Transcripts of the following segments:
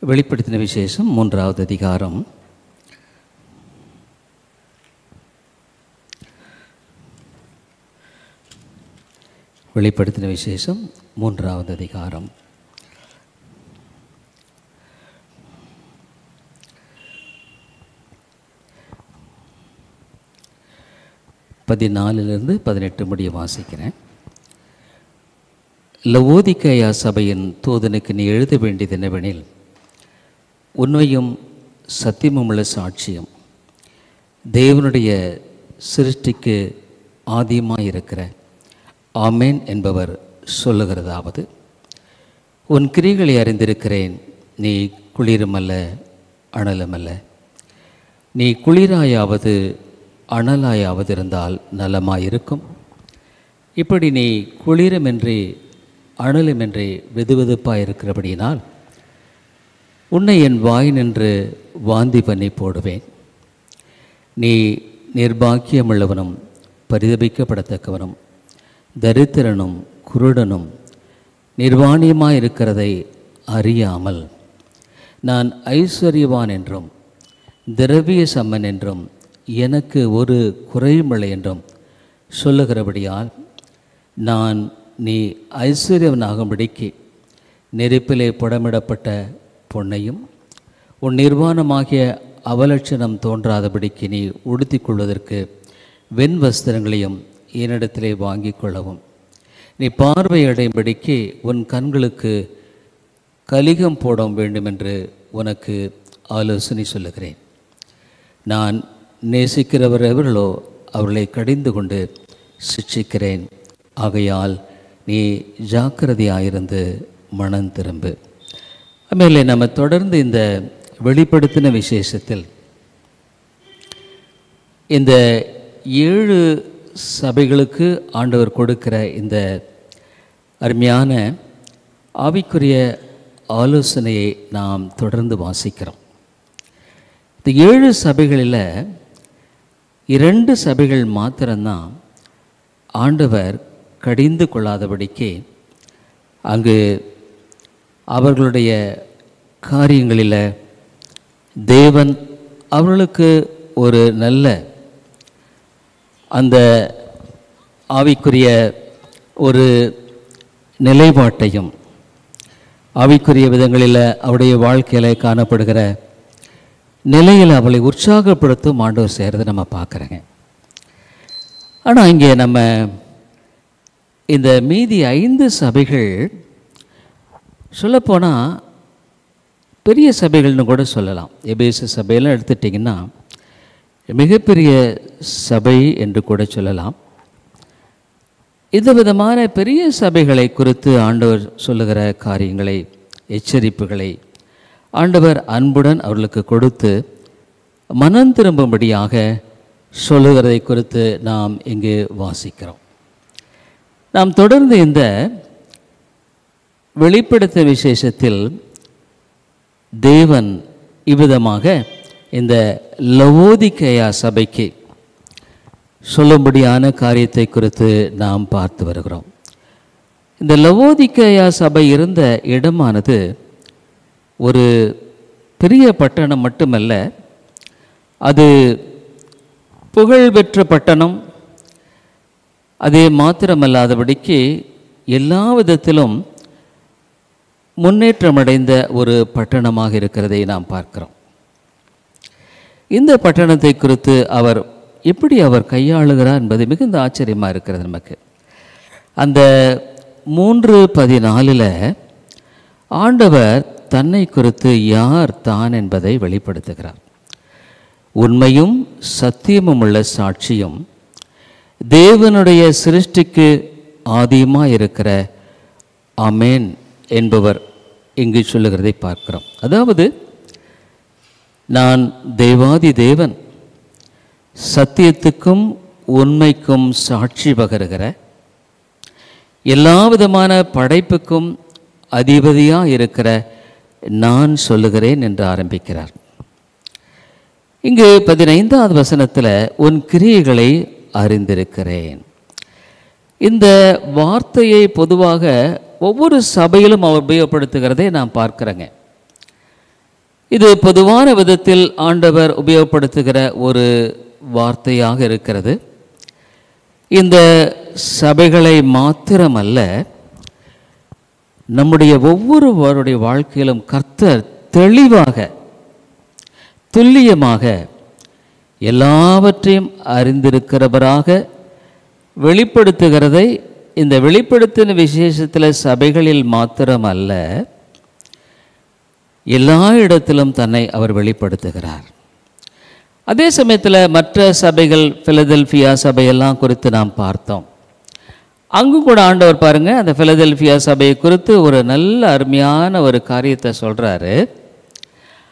வெளிப்படுத்தின விசேஷம் 3வது அதிகாரம். வெளிப்படுத்தின விசேஷம் 3வது அதிகாரம். பதினாலிலிருந்து 18 முடிய வாசிக்கிறேன். லவோதிக்கேயா சபையின் தூதனுக்கு நீ எழுத வேண்டியது என்னவெனில், உண்மையும் சத்தியமும் உள்ள சாட்சியம், தேவனுடைய சிருஷ்டிக்கு ஆதியமாயிருக்கிற ஆமேன் என்பவர் சொல்லுகிறதாவது, உன் கிரிகளை அறிந்திருக்கிறேன். நீ குளிருமல்ல அனலுமல்ல. நீ குளிராயாவது அனலாயாவது இருந்தால் நலமாயிருக்கும். இப்படி நீ குளிருமின்றி அனலுமின்றி வெதுவெதுப்பாயிருக்கிறபடியினால் உன்னை என் வாய் நின்று வாந்தி பண்ணி போடுவேன். நீ நிர்பாக்கியமுள்ளவனும் பரிதபிக்கப்படத்தக்கவனும் தரித்திரனும் குருடனும் நிர்வாணியமாயிருக்கிறதை அறியாமல், நான் ஐஸ்வர்யவான் என்றும் திரவிய சம்மன் என்றும் எனக்கு ஒரு குறையுமில்லை என்றும் சொல்லுகிறபடியால், நான் நீ ஐஸ்வர்யவனாகும்படிக்கு நெருப்பிலே புடமிடப்பட்ட பொன்னையும் உன் நிர்வாணமாகிய அவலட்சணம் தோன்றாதபடிக்கு நீ உடுத்திக் கொள்வதற்கு வெண் வஸ்திரங்களையும் என்னிடத்திலே வாங்கிக் கொள்ளவும், நீ பார்வையடையும்படிக்கு உன் கண்களுக்கு கலிகம் போட வேண்டும் என்று உனக்கு ஆலோசனை சொல்லுகிறேன். நான் நேசிக்கிறவர் எவர்களோ அவர்களை கடிந்து கொண்டு சிட்சிக்கிறேன். ஆகையால் நீ ஜாக்கிரதையாயிருந்து மனம் திரும்பு. ஆಮೇಲೆ நம்ம தொடர்ந்து இந்த வெளிப்படுத்தின விசேஷத்தில் இந்த 7 சபைகளுக்கு ஆண்டவர் கொடுக்கிற இந்த அருமையான ஆவிக்குரிய ஆலோசனையை நாம் தொடர்ந்து வாசிக்கிறோம். இந்த 7 சபைகளில் 2 சபைகள் மாத்திரம்தான் ஆண்டவர் கடிந்து கொள்ளாதபடிக்கு அங்கு அவர்களுடைய காரியங்களில் தேவன் அவர்களுக்கு ஒரு நல்ல அந்த ஆவிக்குரிய ஒரு நிலைப்பாட்டையும் ஆவிக்குரிய விதங்களில் அவருடைய வாழ்க்கையில் காணப்படுகிற நிலையில் அவளை உற்சாகப்படுத்தும் ஆண்டவர் செய்கிறத நம்ம பார்க்குறேங்க. ஆனால் இங்கே நம்ம இந்த மீதி 5 சபைகள் சொல்லப்போனால் பெரிய சபைகள்னு கூட சொல்லலாம். எபேசு சபையெல்லாம் எடுத்துட்டிங்கன்னா மிகப்பெரிய சபை என்று கூட சொல்லலாம். இந்த விதமான பெரிய சபைகளை குறித்து ஆண்டவர் சொல்லுகிற காரியங்களை, எச்சரிப்புகளை ஆண்டவர் அன்புடன் அவர்களுக்கு கொடுத்து மனம் திரும்பும்படியாக சொல்லுகிறதை குறித்து நாம் இங்கு வாசிக்கிறோம். நாம் தொடர்ந்து இந்த வெளிப்படுத்த விசேஷத்தில் தேவன் இவ்விதமாக இந்த லவோதிக்கேயா சபைக்கு சொல்லும்படியான காரியத்தை குறித்து நாம் பார்த்து வருகிறோம். இந்த லவோதிக்கேயா சபை இருந்த இடமானது ஒரு பெரிய பட்டணம் மட்டுமல்ல, அது புகழ்பெற்ற பட்டணம். அதே மாத்திரமல்லாதபடிக்கு எல்லா விதத்திலும் முன்னேற்றமடைந்த ஒரு பட்டணமாக இருக்கிறதை நாம் பார்க்கிறோம். இந்த பட்டணத்தை குறித்து அவர் எப்படி அவர் கையாளுகிறார் என்பது மிகுந்த ஆச்சரியமாக இருக்கிறது நமக்கு. அந்த 3:14 ஆண்டவர் தன்னை குறித்து யார் தான் என்பதை வெளிப்படுத்துகிறார். உண்மையும் சத்தியமும் உள்ள சாட்சியும், தேவனுடைய சிருஷ்டிக்கு ஆதியமாக இருக்கிற ஆமேன் என்பவர் இங்கு சொல்லுகிறதை பார்க்கிறோம். அதாவது, நான் தேவாதி தேவன், சத்தியத்துக்கும் உண்மைக்கும் சாட்சி பகருகிற, எல்லா விதமான படைப்புக்கும் அதிபதியாக இருக்கிற நான் சொல்லுகிறேன் என்று ஆரம்பிக்கிறார். இங்கு 15வது வசனத்தில் உன் கிரியைகளை அறிந்திருக்கிறேன். இந்த வார்த்தையை பொதுவாக ஒவ்வொரு சபையிலும் அவர் உபயோகப்படுத்துகிறதை நாம் பார்க்கிறேங்க. இது பொதுவான விதத்தில் ஆண்டவர் உபயோகப்படுத்துகிற ஒரு வார்த்தையாக இருக்கிறது. இந்த சபைகளை மாத்திரமல்ல, நம்முடைய ஒவ்வொருவருடைய வாழ்க்கையிலும் கர்த்தர் தெளிவாக துல்லியமாக எல்லாவற்றையும் அறிந்திருக்கிறவராக வெளிப்படுத்துகிறதை இந்த வெளிப்படுத்தின விசேஷத்தில் சபைகளில் மாத்திரமல்ல, எல்லா இடத்திலும் தன்னை அவர் வெளிப்படுத்துகிறார். அதே சமயத்தில் மற்ற சபைகள், பிலதெல்பியா சபையெல்லாம் குறித்து நாம் பார்த்தோம். அங்கும் கூட ஆண்டவர் பாருங்க, அந்த பிலதெல்பியா சபையை குறித்து ஒரு நல்ல அருமையான ஒரு காரியத்தை சொல்றாரு.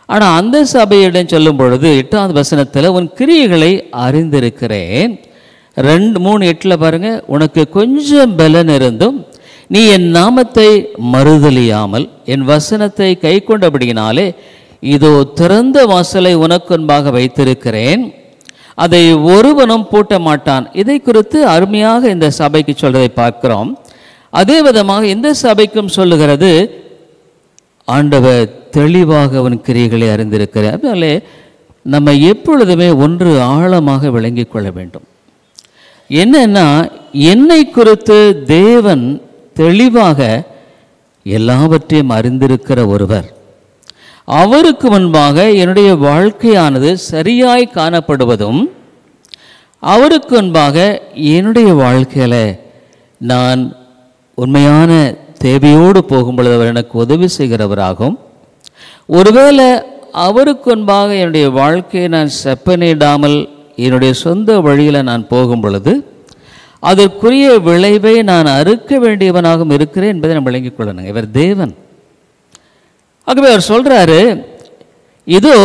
ஆனால் அந்த சபையிடம் சொல்லும் பொழுது 8வது வசனத்தில், உன் கிரியைகளை அறிந்திருக்கிறேன். 2:3-8 பாருங்க, உனக்கு கொஞ்சம் பலன் இருந்தும் நீ என் நாமத்தை மறுதலியாமல் என் வசனத்தை கை கொண்டபடியினாலே இதோ திறந்த வாசலை உனக்கு முன்பாக வைத்திருக்கிறேன், அதை ஒருவனும் பூட்ட மாட்டான். இதை குறித்து அருமையாக இந்த சபைக்கு சொல்றதை பார்க்கிறோம். அதே விதமாக இந்த சபைக்கும் சொல்லுகிறது, ஆண்டவர் தெளிவாக அவன் கிரியைகளை அறிந்திருக்கிறார். அதனாலே நம்ம எப்பொழுதுமே ஒன்று ஆழமாக விளங்கிக் கொள்ள வேண்டும். என்னன்னா, என்னை குறித்து தேவன் தெளிவாக எல்லாவற்றையும் அறிந்திருக்கிற ஒருவர். அவருக்கு முன்பாக என்னுடைய வாழ்க்கையானது சரியாய் காணப்படுவதும், அவருக்கு முன்பாக என்னுடைய வாழ்க்கையில் நான் உண்மையான தேவையோடு போகும்பொழுது அவர் எனக்கு உதவி செய்கிறவராகும். ஒருவேளை அவருக்கு முன்பாக என்னுடைய வாழ்க்கையை நான் செப்பனிடாமல் என்னுடைய சொந்த வழியில் நான் போகும் பொழுது அதற்குரிய விளைவை நான் அறுக்க வேண்டியவனாகவும் இருக்கிறேன் என்பதை நான் விளங்கிக் கொள்ளணும். இவர் தேவன். ஆகவே அவர் சொல்றாரு, இதோ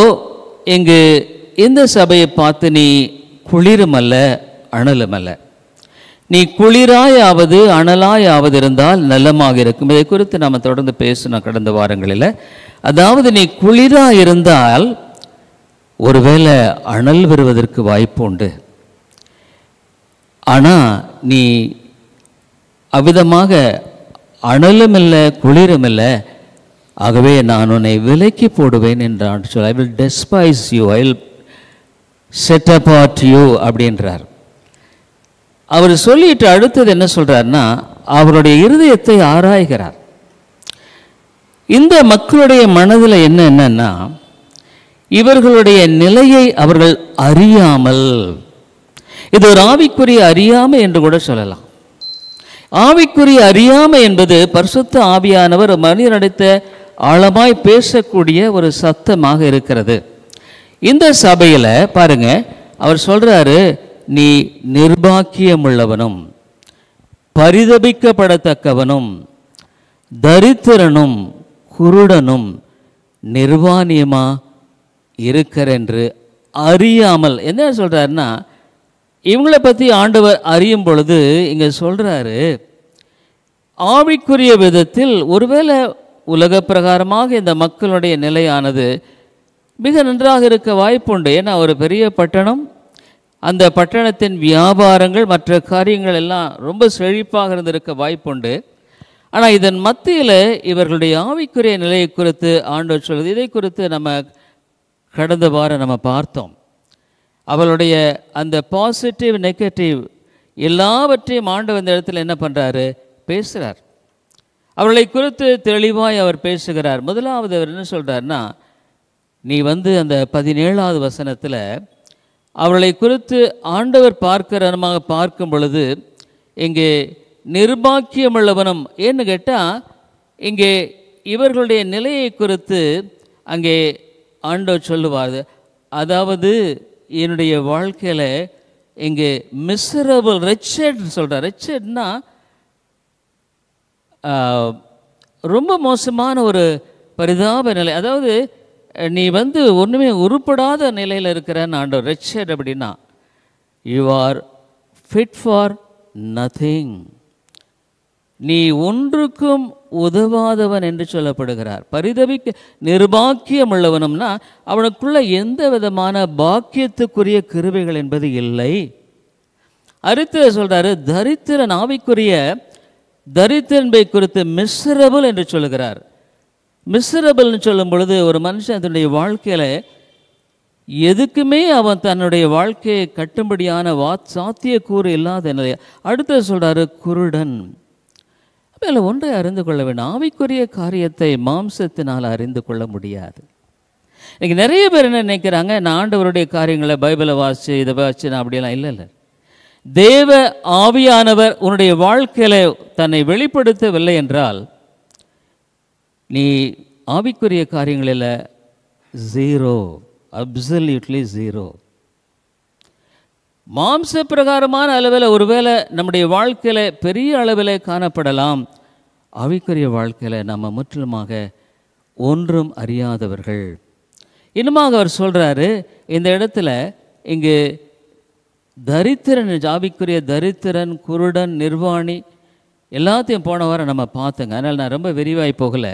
இங்கு இந்த சபையை பார்த்து நீ குளிருமல்ல அனலுமல்ல, நீ குளிராயாவது அனலாயாவது இருந்தால் நல்லமாக இருக்கும். இதை குறித்து நாம் தொடர்ந்து பேசணும் கடந்த வாரங்களில். அதாவது நீ குளிராக இருந்தால் ஒருவேளை அனல் வருவதற்கு வாய்ப்பு உண்டு. ஆனால் நீ அவ்விதமாக அனலும் இல்லை குளிரும் இல்லை, ஆகவே நான் உன்னை விலக்கி போடுவேன் என்றான் சொல். I will despise you, I will set apart you அப்படின்றார். அவர் சொல்லிட்டு அடுத்தது என்ன சொல்றாருன்னா, அவருடைய இருதயத்தை ஆராய்கிறார். இந்த மக்களுடைய மனதில் என்னன்னா, இவர்களுடைய நிலையை அவர்கள் அறியாமல், இது ஒரு ஆவிக்குரிய அறியாமை என்று கூட சொல்லலாம். ஆவிக்குரிய அறியாமை என்பது பரிசுத்த ஆவியானவர் மனிதனிடத்த ஆழமாய் பேசக்கூடிய ஒரு சத்தமாக இருக்கிறது. இந்த சபையில் பாருங்க, அவர் சொல்றாரு, நீ நிர்பாக்கியமுள்ளவனும் பரிதபிக்கப்படத்தக்கவனும் தரித்திரனும் குருடனும் நிர்வாணியமா இருக்கிறென்று அறியாமல். என்ன சொல்றாருன்னா, இவங்களை பற்றி ஆண்டவர் அறியும் பொழுது இங்கே சொல்றாரு, ஆவிக்குரிய விதத்தில் ஒருவேளை உலக பிரகாரமாக இந்த மக்களுடைய நிலையானது மிக நன்றாக இருக்க வாய்ப்புண்டு. ஏன்னா ஒரு பெரிய பட்டணம், அந்த பட்டணத்தின் வியாபாரங்கள் மற்ற காரியங்கள் எல்லாம் ரொம்ப செழிப்பாக இருந்திருக்க வாய்ப்புண்டு. ஆனால் இதன் மத்தியில் இவர்களுடைய ஆவிக்குரிய நிலையை குறித்து ஆண்டவர் சொல்வது, இதை குறித்து நம்ம கடந்த வாரம் நம்ம பார்த்தோம். அவளுடைய அந்த பாசிட்டிவ் நெகட்டிவ் எல்லாவற்றையும் ஆண்டவர் இந்த இடத்துல என்ன பண்ணுறாரு, பேசுகிறார். அவர்களை குறித்து தெளிவாய் அவர் பேசுகிறார். முதலாவது அவர் என்ன சொல்கிறார்னா, நீ அந்த 17வது வசனத்தில் அவர்களை குறித்து ஆண்டவர் பார்க்கிறமாக பார்க்கும் பொழுது இங்கே நிர்பாக்கியமுள்ளவனும், ஏன்னு கேட்டால் இங்கே இவர்களுடைய நிலையை குறித்து அங்கே ஆண்டவர் சொல்லுவார். அதாவது என்னுடைய வாழ்க்கையில் இங்கே மிசரபிள் ரெச்சட் சொல்கிறார். ரெச்சட்னா ரொம்ப மோசமான ஒரு பரிதாப நிலை. அதாவது நீ ஒன்றுமே உருப்படாத நிலையில் இருக்கிறன்னு ஆண்டவர். ரெச்சட் அப்படின்னா you are fit for nothing, நீ ஒன்றுக்கும் உதவாதவன் என்று சொல்லப்படுகிறார். நிர்பாக்கியம் உள்ளவனும்னா அவனுக்குள்ள எந்த விதமான பாக்கியத்துக்குரிய கிருபைகள் என்பது இல்லை. அடுத்து சொல்றாரு, தரித்திரன், ஆவிக்குரிய தரித்திரன்பை குறித்து மிஸ்ரபிள் என்று சொல்லுகிறார். மிசரபிள்னு சொல்லும் பொழுது ஒரு மனுஷன் தன்னுடைய வாழ்க்கையில் எதுக்குமே அவன் தன்னுடைய வாழ்க்கையை கட்டும்படியான சாத்தியக்கூறு இல்லாத நிலை. அடுத்த சொல்கிறாரு குருடன். அதில் ஒன்றை அறிந்து கொள்ள வேண்டும், ஆவிக்குரிய காரியத்தை மாம்சத்தினால் அறிந்து கொள்ள முடியாது. இன்றைக்கி நிறைய பேர் என்ன நினைக்கிறாங்க, நான் ஆண்டவருடைய காரியங்களை பைபிளை வாசித்து இதை வாசித்து நான் அப்படியெல்லாம் இல்லை. தேவ ஆவியானவர் உன்னுடைய வாழ்க்கையில் தன்னை வெளிப்படுத்தவில்லை என்றால் நீ ஆவிக்குரிய காரியங்களில் ஜீரோ, அப்சல்யூட்லி ஜீரோ. மாம்ச பிரகாரமான அளவில் ஒருவேளை நம்முடைய வாழ்க்கையில் பெரிய அளவில் காணப்படலாம். ஆவிக்குரிய வாழ்க்கையில் நம்ம முற்றிலுமாக ஒன்றும் அறியாதவர்கள். இன்னுமாக அவர் சொல்கிறாரு இந்த இடத்துல, இங்கு தரித்திரன், ஆவிக்குரிய தரித்திரன், குருடன், நிர்வாணி எல்லாத்தையும் போன வாரம் நம்ம பார்த்தோங்க. அதனால் நான் ரொம்ப விரிவாய் போகலை.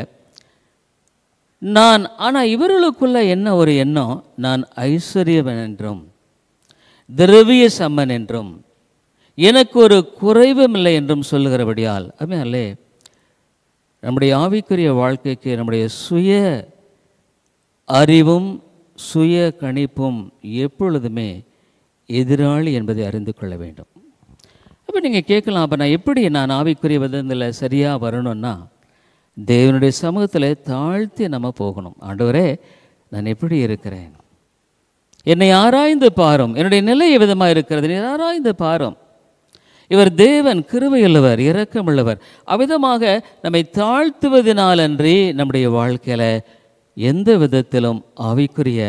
ஆனால் இவர்களுக்குள்ள என்ன ஒரு எண்ணம், நான் ஐஸ்வர்யவன் என்றும் திரவிய சம்மன் என்றும் எனக்கு ஒரு குறைவும் இல்லை என்றும் சொல்லுகிறபடியால் அல்லே நம்முடைய ஆவிக்குரிய வாழ்க்கைக்கு நம்முடைய சுய அறிவும் சுய கணிப்பும் எப்பொழுதுமே எதிராளி என்பதை அறிந்து கொள்ள வேண்டும். அப்போ நீங்கள் கேட்கலாம், அப்போ நான் ஆவிக்குரிய விதத்தில் சரியாக வரணும்னா தேவனுடைய சமூகத்தில் தாழ்த்தி நம்ம போகணும். ஆண்டவரே, நான் எப்படி இருக்கிறேன், என்னை ஆராய்ந்து பாரும், என்னுடைய நிலை விதமாக இருக்கிறது, நீ ஆராய்ந்து பாரும். இவர் தேவன், கிருபையுள்ளவர், இரக்கமுள்ளவர். அவ்விதமாக நம்மை தாழ்த்துவதனாலன்றி நம்முடைய வாழ்க்கையில் எந்த விதத்திலும் ஆவிக்குரிய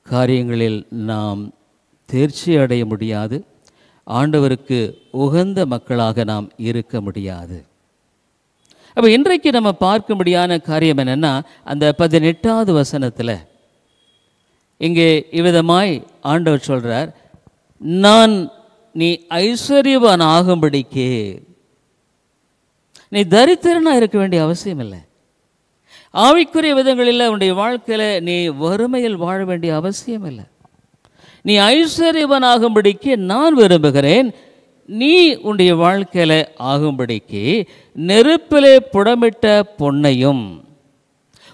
காரியங்களில் நாம் தேர்ச்சி அடைய முடியாது. ஆண்டவருக்கு உகந்த மக்களாக நாம் இருக்க முடியாது. அப்போ இன்றைக்கு நம்ம பார்க்கும்படியான காரியம் என்னென்னா, அந்த 18வது வசனத்தில் இங்கே இவ்விதமாய் ஆண்டவர் சொல்கிறார், நீ ஐஸ்வர்யவான் ஆகும்படிக்கு நீ தரித்திரனாக இருக்க வேண்டிய அவசியம் இல்லை. ஆவிக்குரிய விதங்களில் உன்னுடைய வாழ்க்கையில் நீ வறுமையில் வாழ வேண்டிய அவசியம் இல்லை. நீ ஐஸ்வர்யவான் ஆகும்படிக்கு நான் விரும்புகிறேன். நீ உன்னுடைய வாழ்க்கையில் ஆகும்படிக்கு நெருப்பிலே புடமிட்ட பொன்னையும்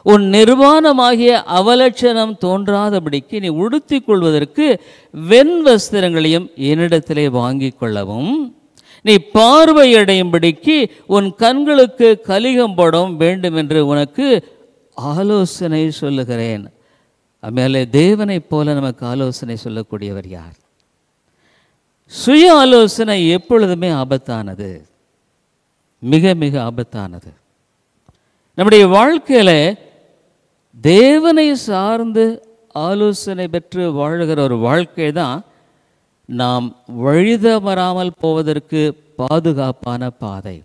உன் நிர்வாணமாகிய அவலட்சணம் தோன்றாதபடிக்கு நீ உடுத்திக் கொள்வதற்கு வெண் வஸ்திரங்களையும் என்னிடத்திலே வாங்கி கொள்ளவும், நீ பார்வையடையும்படிக்கு உன் கண்களுக்கு கலிகம்படம் வேண்டும் என்று உனக்கு ஆலோசனை சொல்லுகிறேன். மேலே தேவனைப் போல நமக்கு ஆலோசனை சொல்லக்கூடியவர் யார்? சுய ஆலோசனை எப்பொழுதுமே ஆபத்தானது, மிக மிக ஆபத்தானது. நம்முடைய வாழ்க்கையில் தேவனை சார்ந்து ஆலோசனை பெற்று வாழுகிற ஒரு வாழ்க்கை தான் நாம் வழிதவறாமல் போவதற்கு பாதுகாப்பான பாதை.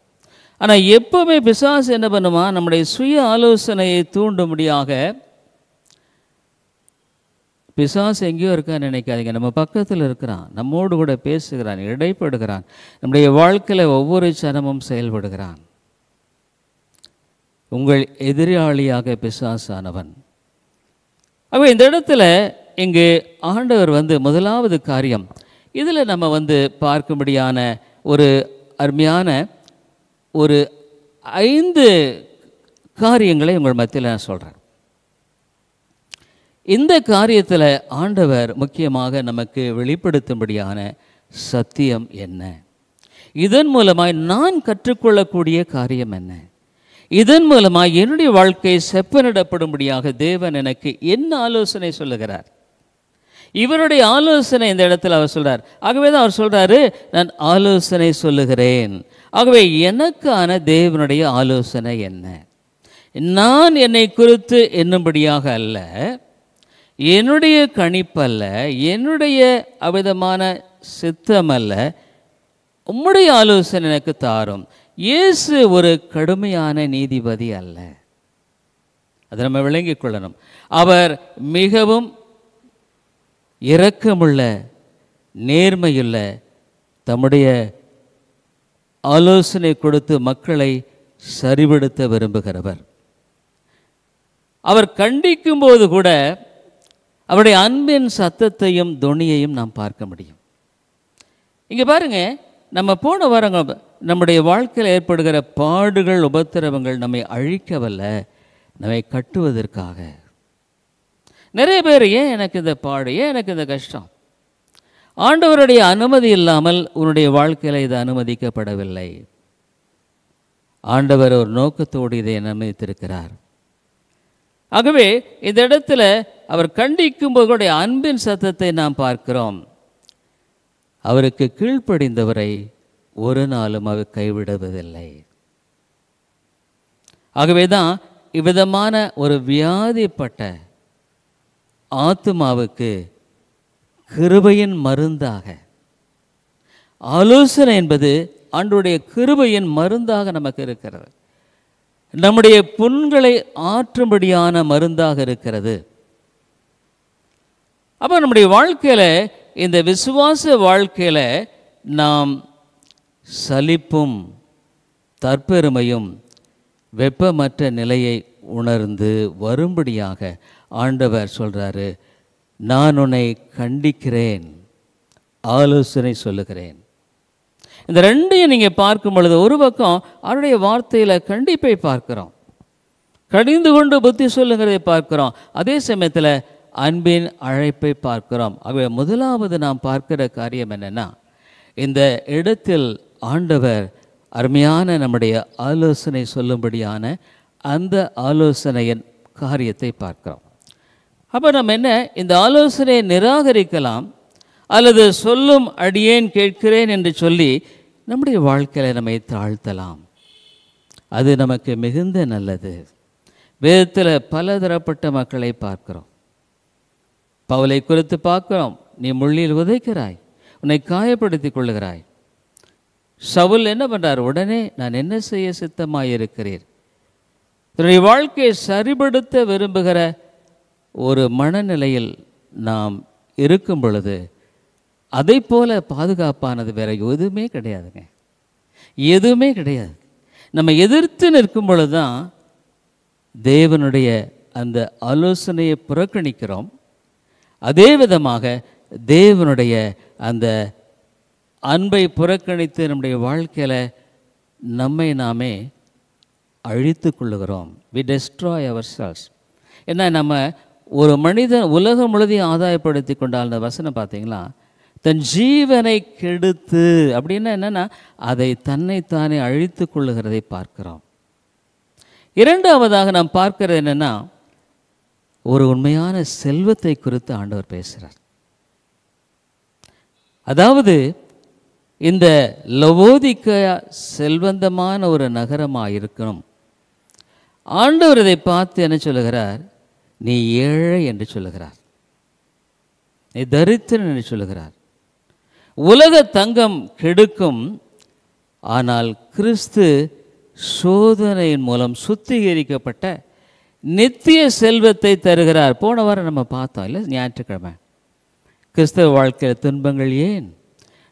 ஆனால் எப்போவுமே பிசாசு என்ன பண்ணுமா, நம்முடைய சுய ஆலோசனையை தூண்டும்படியாக, பிசாசு எங்கேயோ இருக்கான்னு நினைக்காதீங்க, நம்ம பக்கத்தில் இருக்கிறான், நம்மோடு கூட பேசுகிறான், இடைப்படுகிறான், நம்முடைய வாழ்க்கையில் ஒவ்வொரு சனமும் செயல்படுகிறான். உங்கள் எதிராளியாக பிசாசானவன். அப்போ இந்த இடத்துல இங்கு ஆண்டவர் முதலாவது காரியம், இதில் நம்ம பார்க்கும்படியான ஒரு அருமையான ஒரு 5 காரியங்களை உங்கள் மத்தியில் நான் சொல்கிறேன். இந்த காரியத்தில் ஆண்டவர் முக்கியமாக நமக்கு வெளிப்படுத்தும்படியான சத்தியம் என்ன, இதன் மூலமாய் நான் கற்றுக்கொள்ளக்கூடிய காரியம் என்ன, இதன் மூலமாக என்னுடைய வாழ்க்கை செப்பனிடப்படும்படியாக தேவன் எனக்கு என்ன ஆலோசனை சொல்லுகிறார். இவருடைய ஆலோசனை இந்த இடத்துல அவர் சொல்கிறார். ஆகவே தான் அவர் சொல்கிறாரு, நான் ஆலோசனை சொல்லுகிறேன். ஆகவே எனக்கான தேவனுடைய ஆலோசனை என்ன? நான் என்னை குறித்து எண்ணும்படியாக அல்ல, என்னுடைய கணிப்பல்ல, என்னுடைய அவிதமான சித்தம் அல்ல, உம்முடைய ஆலோசனை எனக்கு தாரும். இயேசு ஒரு கடுமையான நீதிபதி அல்ல, அதை நம்ம விளங்கிக் கொள்ளணும். அவர் மிகவும் இரக்கமுள்ள, நேர்மையுள்ள, தம்முடைய ஆலோசனை கொடுத்து மக்களை சரிபடுத்த விரும்புகிறவர். அவர் கண்டிக்கும் போது கூட அவருடைய அன்பின் சத்தத்தையும் தொனியையும் நாம் பார்க்க முடியும். இங்கே பாருங்க, நம்ம போன வாரம் நம்முடைய வாழ்க்கையில் ஏற்படுகிற பாடுகள், உபத்திரவங்கள் நம்மை அழிக்கவல்ல, நம்மை கட்டுவதற்காக. நிறைய பேர் ஏன் எனக்கு இந்த பாடு, ஏன் எனக்கு இந்த கஷ்டம்? ஆண்டவருடைய அனுமதி இல்லாமல் உன்னுடைய வாழ்க்கையில் இது அனுமதிக்கப்படவில்லை. ஆண்டவர் ஒரு நோக்கத்தோடு இதை அனுமதித்திருக்கிறார். ஆகவே இந்த இடத்துல அவர் கண்டிக்கும் போது அன்பின் சத்தத்தை நாம் பார்க்கிறோம். அவருக்கு கீழ்ப்படிந்தவரை ஒரு நாளும் அவர் கைவிடுவதில்லை. ஆகவே தான் இவ்விதமான ஒரு வியாதிப்பட்ட ஆத்துமாவுக்கு கிருபையின் மருந்தாக, ஆலோசனை என்பது ஆண்டவருடைய கிருபையின் மருந்தாக நமக்கு இருக்கிறது. நம்முடைய புண்களை ஆற்றும்படியான மருந்தாக இருக்கிறது. அப்போ நம்முடைய வாழ்க்கையில், இந்த விசுவாச வாழ்க்கையில் நாம் சலிப்பும் தற்பெருமையும் வெப்பமற்ற நிலையை உணர்ந்து வரும்படியாக ஆண்டவர் சொல்கிறாரு, நான் உன்னை கண்டிக்கிறேன், ஆலோசனை சொல்லுகிறேன். இந்த ரெண்டையும் நீங்கள் பார்க்கும் பொழுது, ஒரு பக்கம் அவருடைய வார்த்தையில் கண்டிப்பை பார்க்கிறோம், கடிந்து கொண்டு புத்தி சொல்லுங்கிறதை பார்க்கிறோம். அதே சமயத்தில் அன்பின் அழைப்பை பார்க்கிறோம். ஆகவே முதலாவது நாம் பார்க்கிற காரியம் என்னென்னா, இந்த இடத்தில் ஆண்டவர் அருமையான நம்முடைய ஆலோசனை சொல்லும்படியான அந்த ஆலோசனையின் காரியத்தை பார்க்கிறோம். அப்போ நம்ம என்ன, இந்த ஆலோசனையை நிராகரிக்கலாம் அல்லது சொல்லும் அடியேன் கேட்கிறேன் என்று சொல்லி நம்முடைய வாழ்க்கையில் நம்மை தாழ்த்தலாம். அது நமக்கு மிகுந்த நல்லது. வேதத்தில் பலதரப்பட்ட மக்களை பார்க்கிறோம். பவுலை குறித்து பார்க்கிறோம், நீ முள்ளில் உதைக்கிறாய், உன்னை காயப்படுத்தி கொள்ளுகிறாய். சவுல் என்ன பண்ணுறார், உடனே நான் என்ன செய்ய சித்தமாயிருக்கிறீர். தன்னுடைய வாழ்க்கையை சரிபடுத்த விரும்புகிற ஒரு மனநிலையில் நாம் இருக்கும் பொழுது அதை போல பாதுகாப்பானது வேற எதுவுமே கிடையாதுங்க, எதுவுமே கிடையாது. நம்ம எதிர்த்து நிற்கும் பொழுது தான் தேவனுடைய அந்த ஆலோசனையை புறக்கணிக்கிறோம். அதே விதமாக தேவனுடைய அந்த அன்பை புறக்கணித்து நம்முடைய வாழ்க்கையில் நம்மை நாமே அழித்து கொள்ளுகிறோம். We destroy ourselves. ஏன்னா நம்ம ஒரு மனிதன் உலகம் முழுதையும் ஆதாயப்படுத்தி கொண்டால், அந்த வசனம் பார்த்தீங்களா, தன் ஜீவனை கெடுத்து அப்படின்னா என்னென்னா அதை தன்னைத்தானே அழித்து கொள்ளுகிறதை பார்க்கிறோம். இரண்டாவதாக நாம் பார்க்கிறது என்னென்னா, ஒரு உண்மையான செல்வத்தை குறித்து ஆண்டவர் பேசுகிறார். அதாவது இந்த லவோதிக்கேயா செல்வந்தமான ஒரு நகரமாக இருக்கணும். ஆண்டவர் இதை பார்த்து என்ன சொல்லுகிறார், நீ ஏழை என்று சொல்லுகிறார், நீ தரித்திரன் என்று சொல்லுகிறார். உலக தங்கம் கெடுக்கும், ஆனால் கிறிஸ்து சோதனையின் மூலம் சுத்திகரிக்கப்பட்ட நித்திய செல்வத்தை தருகிறார். போன வாரம் நம்ம பார்த்தோம் இல்லை, ஞாயிற்றுக்கிழமை, கிறிஸ்தவ வாழ்க்கையில் துன்பங்கள் ஏன்?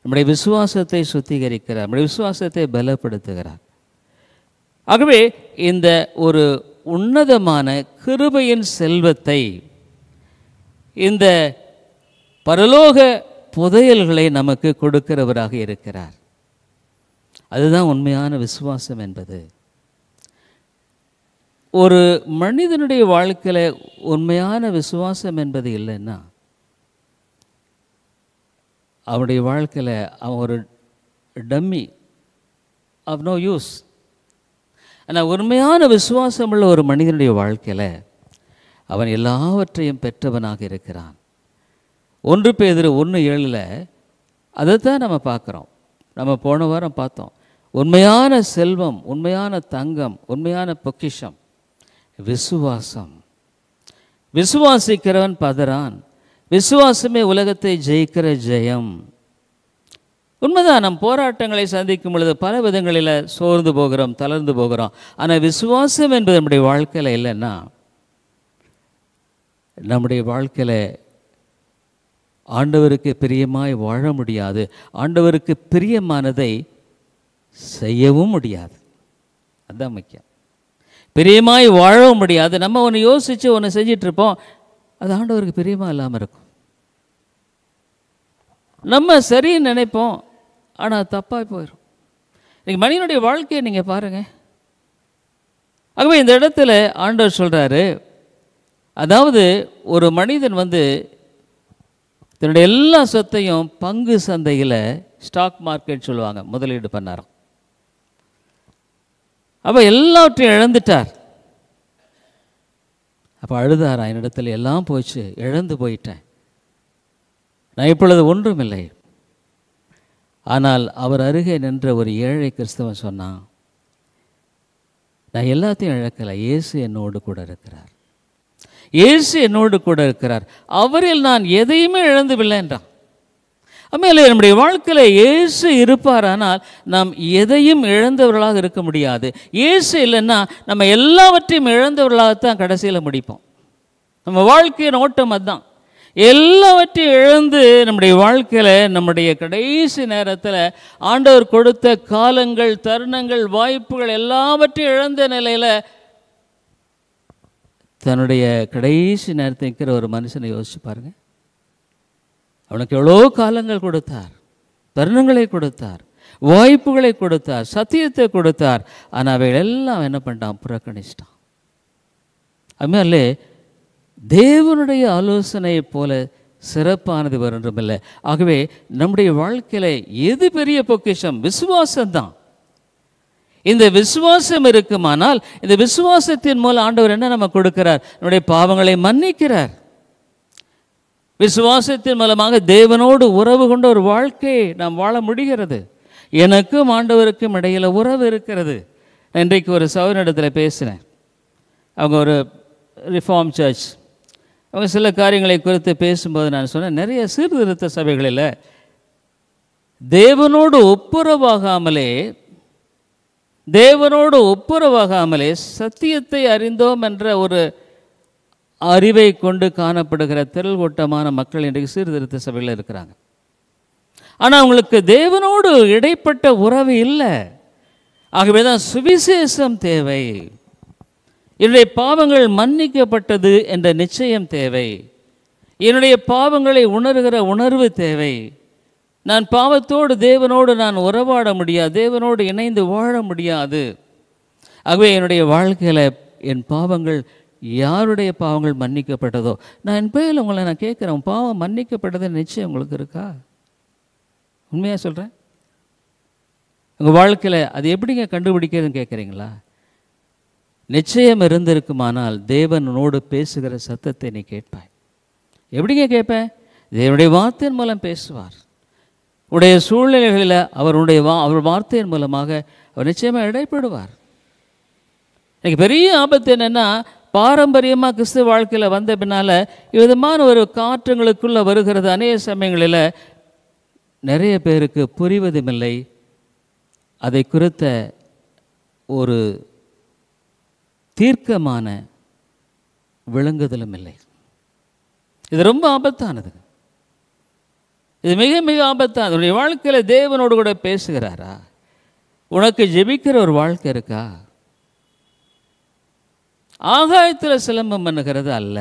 நம்முடைய விசுவாசத்தை சுத்திகரிக்கிறார், நம்முடைய விசுவாசத்தை பலப்படுத்துகிறார். ஆகவே இந்த ஒரு உன்னதமான கிருபையின் செல்வத்தை, இந்த பரலோக புதையல்களை நமக்கு கொடுக்கிறவராக இருக்கிறார். அதுதான் உண்மையான விசுவாசம் என்பது. ஒரு மனிதனுடைய வாழ்க்கையில் உண்மையான விசுவாசம் என்பது இல்லைன்னா அவனுடைய வாழ்க்கையில் அவன் ஒரு டம்மி, ஆஃப் நோ யூஸ். ஆனால் உண்மையான விசுவாசம் உள்ள ஒரு மனிதனுடைய வாழ்க்கையில் அவன் எல்லாவற்றையும் பெற்றவனாக இருக்கிறான். 1 பேதுரு 1:7 அதைத்தான் நம்ம பார்க்குறோம். நம்ம போன வாரம் பார்த்தோம், உண்மையான செல்வம், உண்மையான தங்கம், உண்மையான பொக்கிஷம் விசுவாசம். விசுவாசிக்கிறவன் பதறான், விசுவாசமே உலகத்தை ஜெயிக்கிற ஜெயம். உண்மைதான், நம் போராட்டங்களை சந்திக்கும் பொழுது பல விதங்களில் சோர்ந்து போகிறோம், தளர்ந்து போகிறோம். ஆனால் விசுவாசம் என்பது நம்முடைய வாழ்க்கையில் இல்லைன்னா நம்முடைய வாழ்க்கையில் ஆண்டவருக்கு பிரியமாய் வாழ முடியாது, ஆண்டவருக்கு பிரியமானதை செய்யவும் முடியாது. அதுதான் முக்கியம். பிரியமாய் வாழவும் முடியாது. நம்ம ஒன்று யோசித்து ஒன்று செஞ்சிட்ருப்போம், அது ஆண்டவருக்கு பிரியமாக இல்லாமல் இருக்கும். நம்ம சரின்னு நினைப்போம், ஆனால் தப்பாக போயிடும். இன்றைக்கி மனிதனுடைய வாழ்க்கையை நீங்கள் பாருங்கள், ஆகவே இந்த இடத்துல ஆண்டவர் சொல்கிறாரு, அதாவது ஒரு மனிதன் தன்னுடைய எல்லா சொத்தையும் பங்கு சந்தையில், ஸ்டாக் மார்க்கெட் சொல்லுவாங்க, முதலீடு பண்ணாராம். அப்போ எல்லாவற்றையும் இழந்துட்டார். அப்போ அழுதாரா, என்னிடத்தில் எல்லாம் போச்சு, இழந்து போயிட்டேன், நான் இப்பொழுது ஒன்றுமில்லை. ஆனால் அவர் அருகே நின்ற ஒரு ஏழை கிறிஸ்தவன் சொன்னான், நான் எல்லாத்தையும் இழக்கலை, இயேசு என்னோடு கூட இருக்கிறார், இயேசு என்னோடு கூட இருக்கிறார், அவரில் நான் எதையுமே இழந்துவில்லை என்றான். ஆಮೇಲೆ நம்முடைய வாழ்க்கையில் இயேசு இருப்பார், ஆனால் நாம் எதையும் இழந்தவர்களாக இருக்க முடியாது. இயேசு இல்லைன்னா நம்ம எல்லாவற்றையும் இழந்தவர்களாகத்தான் கடைசியில் முடிப்போம். நம்ம வாழ்க்கையின் ஓட்டம் அதுதான். எல்லாவற்றையும் இழந்து நம்முடைய வாழ்க்கையில் நம்முடைய கடைசி நேரத்தில் ஆண்டவர் கொடுத்த காலங்கள், தருணங்கள், வாய்ப்புகள் எல்லாவற்றையும் இழந்த நிலையில் தன்னுடைய கடைசி நேரத்தில் இருக்கிற ஒரு மனுஷனை யோசிச்சு பாருங்கள். அவனுக்கு எவ்வளோ காலங்கள் கொடுத்தார், தருணங்களை கொடுத்தார், வாய்ப்புகளை கொடுத்தார், சத்தியத்தை கொடுத்தார். ஆனால் அவைகள் எல்லாம் என்ன பண்ணிட்டான், புறக்கணிச்சிட்டான். அதுமாதிரிலே தேவனுடைய ஆலோசனையை போல சிறப்பானது ஒன்றுமில்லை. ஆகவே நம்முடைய வாழ்க்கையில் எது பெரிய பொக்கிஷம்? விசுவாசம்தான். இந்த விசுவாசம் இருக்குமானால், இந்த விசுவாசத்தின் மூலம் ஆண்டவர் என்ன நம்ம கொடுக்கிறார்? நம்முடைய பாவங்களை மன்னிக்கிறார். விசுவாசத்தின் மூலமாக தேவனோடு உறவு கொண்ட ஒரு வாழ்க்கையை நாம் வாழ முடிகிறது. எனக்கும் ஆண்டவருக்கும் இடையில் உறவு இருக்கிறது. இன்றைக்கு ஒரு சகோதரனிடத்தில் பேசினேன். அவங்க ஒரு ரிஃபார்ம் சர்ச். அவங்க சில காரியங்களை குறித்து பேசும்போது நான் சொன்னேன், நிறைய சீர்திருத்த சபைகளில் தேவனோடு ஒப்புரவாகாமலே சத்தியத்தை அறிந்தோம் என்ற ஒரு அறிவை கொண்டு காணப்படுகிற திரள் கூட்டமான மக்கள் இன்றைக்கு சீர்திருத்த சபையில் இருக்கிறாங்க. ஆனால் அவங்களுக்கு தேவனோடு இடைப்பட்ட உறவு இல்லை. ஆகவே தான் சுவிசேஷம் தேவை. என்னுடைய பாவங்கள் மன்னிக்கப்பட்டது என்ற நிச்சயம் தேவை. என்னுடைய பாவங்களை உணர்கிற உணர்வு தேவை. நான் பாவத்தோடு தேவனோடு நான் உறவாட முடியாது, தேவனோடு இணைந்து வாழ முடியாது. ஆகவே என்னுடைய வாழ்க்கையில் என் பாவங்கள், யாருடைய பாவங்கள் மன்னிக்கப்பட்டதோ, நான் என் பேரில் உங்களை நான் கேட்குறேன், பாவம் மன்னிக்கப்பட்டது நிச்சயம் உங்களுக்கு இருக்கா? உண்மையாக சொல்கிறேன். உங்கள் வாழ்க்கையில் அது எப்படிங்க கண்டுபிடிக்கிறதுன்னு கேட்குறீங்களா? நிச்சயம் இருந்திருக்குமானால் தேவனோடு பேசுகிற சத்தத்தை நீ கேட்பாய். எப்படிங்க கேட்பேன்? தேவனுடைய வார்த்தையின் மூலம் பேசுவார். உடைய சூழ்நிலைகளில் அவர் வார்த்தையின் மூலமாக அவர் நிச்சயமாக இடைப்படுவார். எனக்கு பெரிய ஆபத்து என்னென்னா, பாரம்பரியமாக கிறிஸ்துவ வாழ்க்கையில் வந்த பின்னால் விதமான ஒரு காற்றங்களுக்குள்ளே வருகிறது. அநேக சமயங்களில் நிறைய பேருக்கு புரிவதுமில்லை, அதை குறித்த ஒரு தீர்க்கமான விளங்குதலும் இல்லை. இது ரொம்ப ஆபத்தானது. இது மிக மிக ஆபத்தானது. உன்னுடைய வாழ்க்கையில் தேவனோடு கூட பேசுகிறாரா? உனக்கு ஜெபிக்கிற ஒரு வாழ்க்கை இருக்கா? ஆகாயத்தில் சிலம்பம் பண்ணுகிறது அல்ல.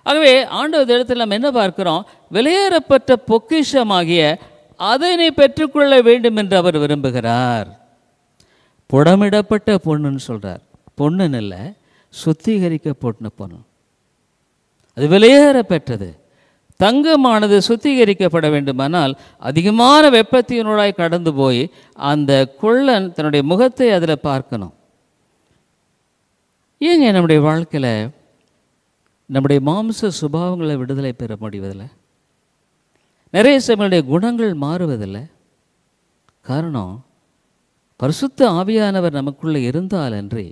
ஆகவே ஆண்டவர் இடத்துல நம்ம என்ன பார்க்கிறோம்? வெளியேறப்பட்ட பொக்கிஷமாகிய அதை நீ பெற்றுக்கொள்ள வேண்டும் என்று அவர் விரும்புகிறார். புடமிடப்பட்ட பொண்ணுன்னு சொல்கிறார். பொண்ணுன்னு இல்லை, சுத்திகரிக்கப்பட்ட பொண்ணு. அது வெளியேற பெற்றது. தங்கமானது சுத்திகரிக்கப்பட வேண்டுமானால் அதிகமான வெப்பத்தினூடாய் கடந்து போய் அந்த கொள்ளன் தன்னுடைய முகத்தை அதில் பார்க்கணும். ஏங்க நம்முடைய வாழ்க்கையில் நம்முடைய மாம்ச சுபாவங்களை விடுதலை பெற முடிவதில்லை? நிறைய சமயங்களுடைய குணங்கள் மாறுவதில்லை. காரணம், பரிசுத்த ஆவியானவர் நமக்குள்ளே இருந்தால் அன்றி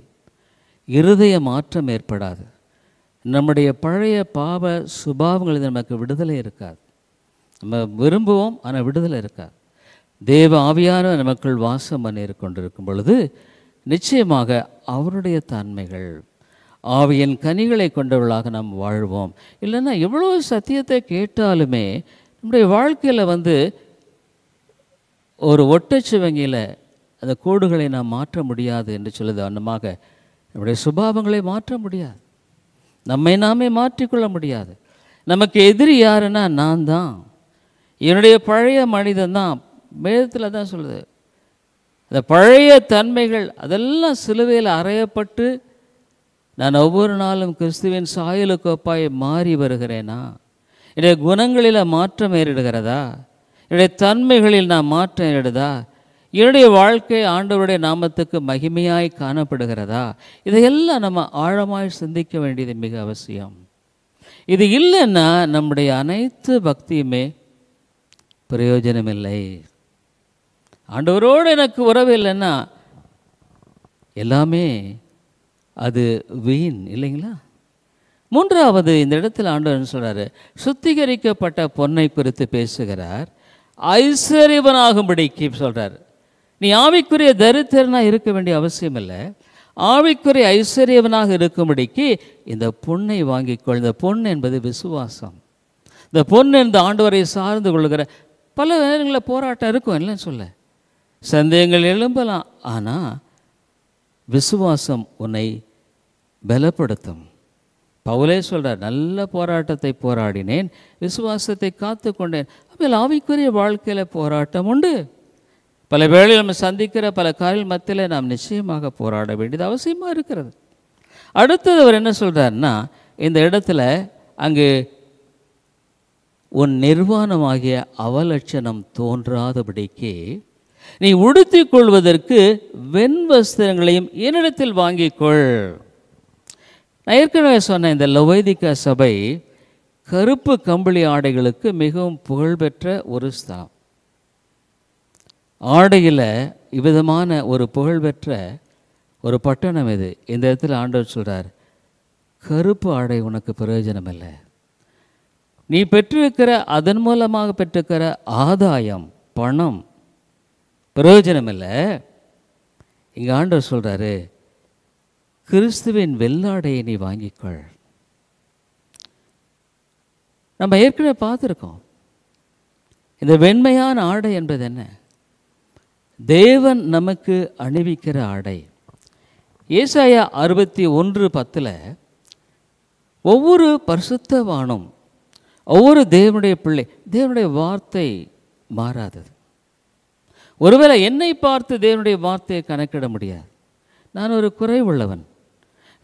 இருதய மாற்றம் ஏற்படாது. நம்முடைய பழைய பாவ சுபாவங்களில் நமக்கு விடுதலை இருக்காது. நம்ம விரும்புவோம், ஆனால் விடுதலை இருக்காது. தேவ ஆவியானவர் நமக்குள் வாசம் பண்ணி கொண்டிருக்கும் பொழுது நிச்சயமாக அவருடைய தன்மைகள், ஆவியின் கனிகளை கொண்டவர்களாக நாம் வாழ்வோம். இல்லைன்னா எவ்வளோ சத்தியத்தை கேட்டாலுமே நம்முடைய வாழ்க்கையில் ஒரு ஒட்டச்சிவங்கியில் அந்த கோடுகளை நாம் மாற்ற முடியாது என்று சொல்லுது. அன்னமாக நம்முடைய சுபாவங்களை மாற்ற முடியாது, நம்மை நாமே மாற்றிக்கொள்ள முடியாது. நமக்கு எதிரி யாருன்னா நான் தான், என்னுடைய பழைய மனிதன் தான். வேதத்தில் தான் சொல்லுது, அந்த பழைய தன்மைகள் அதெல்லாம் சிலுவையில் அறையப்பட்டு நான் ஒவ்வொரு நாளும் கிறிஸ்துவின் சாயலுக்கு ஒப்பாய் மாறி வருகிறேனா? என்னுடைய குணங்களில் மாற்றம் ஏறிடுகிறதா? என்னுடைய தன்மைகளில் நான் மாற்றம் ஏறிடுதா? என்னுடைய வாழ்க்கை ஆண்டவருடைய நாமத்துக்கு மகிமையாய் காணப்படுகிறதா? இதையெல்லாம் நம்ம ஆழமாய் சிந்திக்க வேண்டியது மிக அவசியம். இது இல்லைன்னா நம்முடைய அனைத்து பக்தியுமே பிரயோஜனமில்லை. ஆண்டவரோடு எனக்கு உறவு இல்லைன்னா எல்லாமே அது வீண் இல்லைங்களா? மூன்றாவது இந்த இடத்துல ஆண்டவர் சொல்கிறாரு, சுத்திகரிக்கப்பட்ட பொன்னை குறித்து பேசுகிறார். ஐஸ்வர்யவனாகும்படிக்கு சொல்கிறார். நீ ஆவிக்குரிய தரித்திரனாக இருக்க வேண்டிய அவசியம் இல்லை. ஆவிக்குரிய ஐஸ்வர்யவனாக இருக்கும்படிக்கு இந்த பொன்னை வாங்கிக்கொள். இந்த பொன் என்பது விசுவாசம். இந்த பொன் இந்த ஆண்டவரை சார்ந்து கொள்கிற பல நேரங்களில் போராட்டம் இருக்கும், இல்லைன்னு சொல்ல, சந்தேகங்கள் எழும்பலாம். ஆனால் விசுவாசம் உன்னை பலப்படுத்தும். பவுலே சொல்கிறார், நல்ல போராட்டத்தை போராடினேன், விசுவாசத்தை காத்து கொண்டேன். அப்போ ஆவிக்குரிய வாழ்க்கையில் போராட்டம் உண்டு. பல வேளையில் நம்ம சந்திக்கிற பல காரியங்கள் மத்தியில் நாம் நிச்சயமாக போராட வேண்டியது அவசியமாக இருக்கிறது. அடுத்தது அவர் என்ன சொல்கிறாருன்னா, இந்த இடத்துல அங்கு உன் நிர்வாணமாகிய அவலட்சணம் தோன்றாதபடிக்கு நீ உடுத்திக் கொள்வதற்கு வெண்வஸ்திரங்களையும் என்னிடத்தில் வாங்கிக்கொள். நான் ஏற்கனவே சொன்ன இந்த லவோதிக்கா சபை கருப்பு கம்பளி ஆடைகளுக்கு மிகவும் புகழ்பெற்ற ஒரு ஸ்தலம். ஆடையில் இவ்விதமான ஒரு புகழ்பெற்ற ஒரு பட்டணம் இது. இந்த இடத்துல ஆண்டவர் சொல்கிறார், கருப்பு ஆடை உனக்கு பிரயோஜனம் இல்லை. நீ பெற்றிருக்கிற அதன் மூலமாக பெற்றிருக்கிற ஆதாயம் பணம் பிரயோஜனம் இல்லை. இங்கே ஆண்டவர் சொல்கிறாரு, கிறிஸ்துவின் வெள்ளாடையை நீ வாங்கிக்கொள். நம்ம ஏற்கனவே பார்த்துருக்கோம், இந்த வெண்மையான ஆடை என்பது என்ன? தேவன் நமக்கு அணிவிக்கிற ஆடை. ஏசாயா 61:10 ஒவ்வொரு பரிசுத்தவானும் ஒவ்வொரு தேவனுடைய பிள்ளை, தேவனுடைய வார்த்தை மாறாதது. ஒருவேளை என்னை பார்த்து தேவனுடைய வார்த்தையை கணக்கிட முடியாது, நான் ஒரு குறைவுள்ளவன்.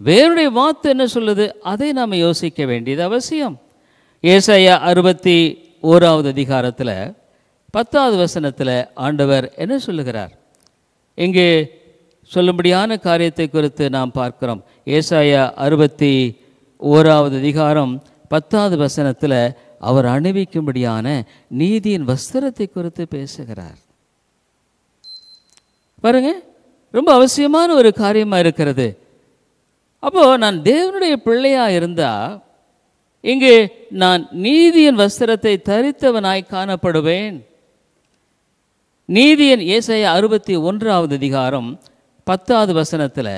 வேறுடைய வார்த்தை என்ன சொல்லுது அதை நாம் யோசிக்க வேண்டியது அவசியம். ஏசாயா 61 10 ஆண்டவர் என்ன சொல்லுகிறார்? இங்கே சொல்லும்படியான காரியத்தை குறித்து நாம் பார்க்கிறோம். ஏசாயா 61 10 அவர் அணிவிக்கும்படியான நீதியின் வஸ்திரத்தை குறித்து பேசுகிறார். பாருங்க, ரொம்ப அவசியமான ஒரு காரியமாக இருக்கிறது. அப்போது நான் தேவனுடைய பிள்ளையாக இருந்தால் இங்கு நான் நீதியின் வஸ்திரத்தை தரித்தவனாய் காணப்படுவேன். நீதியின் ஏசாயா 61 10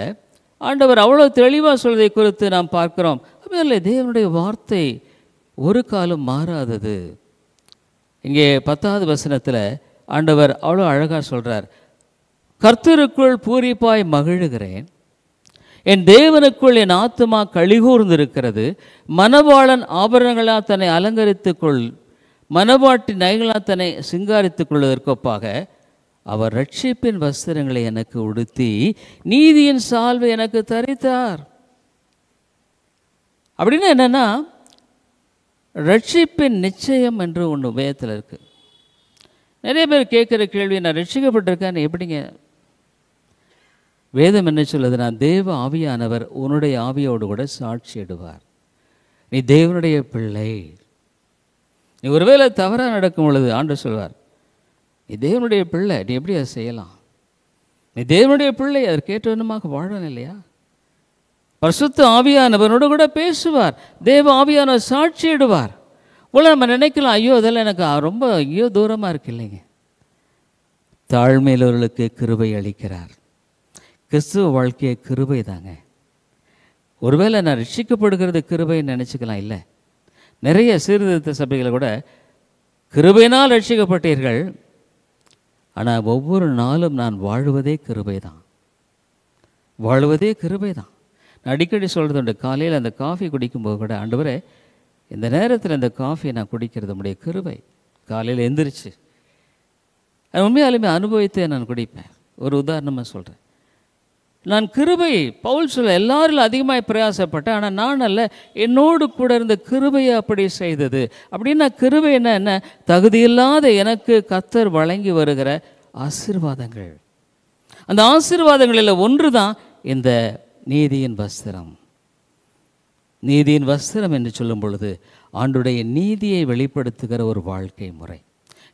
ஆண்டவர் அவ்வளோ தெளிவாக சொல்வதை குறித்து நாம் பார்க்கிறோம். அப்போ தேவனுடைய வார்த்தை ஒரு காலம் மாறாதது. இங்கே 10 ஆண்டவர் அவ்வளோ அழகாக சொல்கிறார், கர்த்தருக்குள் பூரிப்பாய் மகிழுகிறேன், என் தேவனுக்குள் என் ஆத்துமா கழிகூர்ந்திருக்கிறது. மணவாளன் ஆபரணங்களால் தன்னை அலங்கரித்துக்கொள், மணவாட்டி நகைகளால் தன்னை சிங்காரித்துக் கொள்வதற்கொப்பாக அவர் ரட்சிப்பின் வஸ்திரங்களை எனக்கு உடுத்தி நீதியின் சால்வை எனக்கு தரித்தார். அப்படின்னா என்னன்னா, ரட்சிப்பின் நிச்சயம் என்று ஒன்று வேதத்தில் இருக்கு. நிறைய பேர் கேட்குற கேள்வி, நான் ரட்சிக்கப்பட்டிருக்கேன் எப்படிங்க? வேதம் என்ன சொல்லுது? நான் தேவ ஆவியானவர் உன்னுடைய ஆவியோடு கூட சாட்சியிடுவார். நீ தேவனுடைய பிள்ளை. நீ ஒருவேளை தவறாக நடக்கும் பொழுது ஆண்டவர் சொல்வார், நீ தேவனுடைய பிள்ளை, நீ எப்படி அதை செய்யலாம்? நீ தேவனுடைய பிள்ளை, அதற்கேற்றவனமாக வாழணும் இல்லையா? பரிசுத்த ஆவியானவனோடு கூட பேசுவார், தேவ ஆவியானவர் சாட்சியிடுவார். போல நம்ம நினைக்கலாம், ஐயோ அதெல்லாம் எனக்கு ரொம்ப தூரமாக இருக்கு. இல்லைங்க, தாழ்மையிலவர்களுக்கு கிருபை அளிக்கிறார். கிறிஸ்துவ வாழ்க்கையை கிருபை தாங்க. ஒருவேளை நான் ரட்சிக்கப்படுகிறது கிருபைன்னு நினச்சிக்கலாம். இல்லை, நிறைய சீர்திருத்த சபைகளை கூட கிருபையினால் ரட்சிக்கப்பட்டீர்கள், ஆனால் ஒவ்வொரு நாளும் நான் வாழ்வதே கிருபை தான், வாழ்வதே கிருபை தான். நான் அடிக்கடி சொல்கிறது உண்டு, காலையில் அந்த காஃபி குடிக்கும்போது கூட, ஆண்டவரே இந்த நேரத்தில் இந்த காஃபி நான் குடிக்கிறது உடைய கிருபை. காலையில் எந்திரிச்சு அது உண்மையாலுமே அனுபவித்தே நான் குடிப்பேன். ஒரு உதாரணமாக சொல்கிறேன், நான் கிருபை, பவுல் சொல்ல, எல்லாரிலும் அதிகமாக பிரயாசப்பட்டேன், ஆனால் நான் அல்ல, என்னோடு கூட இருந்த கிருபையை அப்படி செய்தது. அப்படின்னா கிருபை என்ன? தகுதியில்லாத எனக்கு கர்த்தர் வழங்கி வருகிற ஆசீர்வாதங்கள். அந்த ஆசீர்வாதங்களில் ஒன்று தான் இந்த நீதியின் வஸ்திரம். நீதியின் வஸ்திரம் என்று சொல்லும் பொழுது ஆண்டுடைய நீதியை வெளிப்படுத்துகிற ஒரு வாழ்க்கை முறை.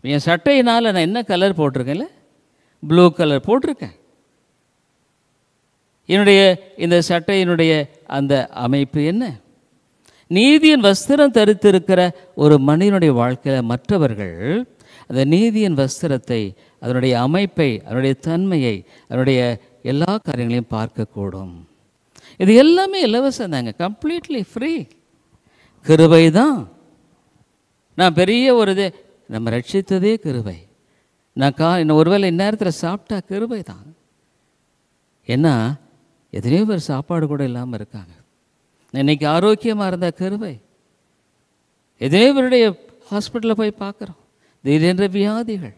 என் சட்டையினால் நான் என்ன கலர் போட்டிருக்கேன்ல, ப்ளூ கலர் போட்டிருக்கேன். என்னுடைய இந்த சட்டையினுடைய அந்த அமைப்பு என்ன? நீதியின் வஸ்திரம் தரித்திருக்கிற ஒரு மனிதனுடைய வாழ்க்கையில் மற்றவர்கள் அந்த நீதியின் வஸ்திரத்தை, அதனுடைய அமைப்பை, அதனுடைய தன்மையை, அதனுடைய எல்லா காரியங்களையும் பார்க்கக்கூடும். இது எல்லாமே இலவசம் தாங்க, கம்ப்ளீட்லி ஃப்ரீ. கிருபை தான். நான் பெரிய ஒரு இது, நம்ம ரட்சித்ததே கிருபை. நான் ஒருவேளை இந்நேரத்தில் சாப்பிட்டா கிருபை தான். ஏன்னா எத்தனையோ பேர் சாப்பாடு கூட இல்லாமல் இருக்காங்க. இன்னைக்கு ஆரோக்கியமாக இருந்தால் கிருபை. எத்தனையோ பேருடைய ஹாஸ்பிட்டலில் போய் பார்க்குறோம், திடீரென்ற வியாதிகள்.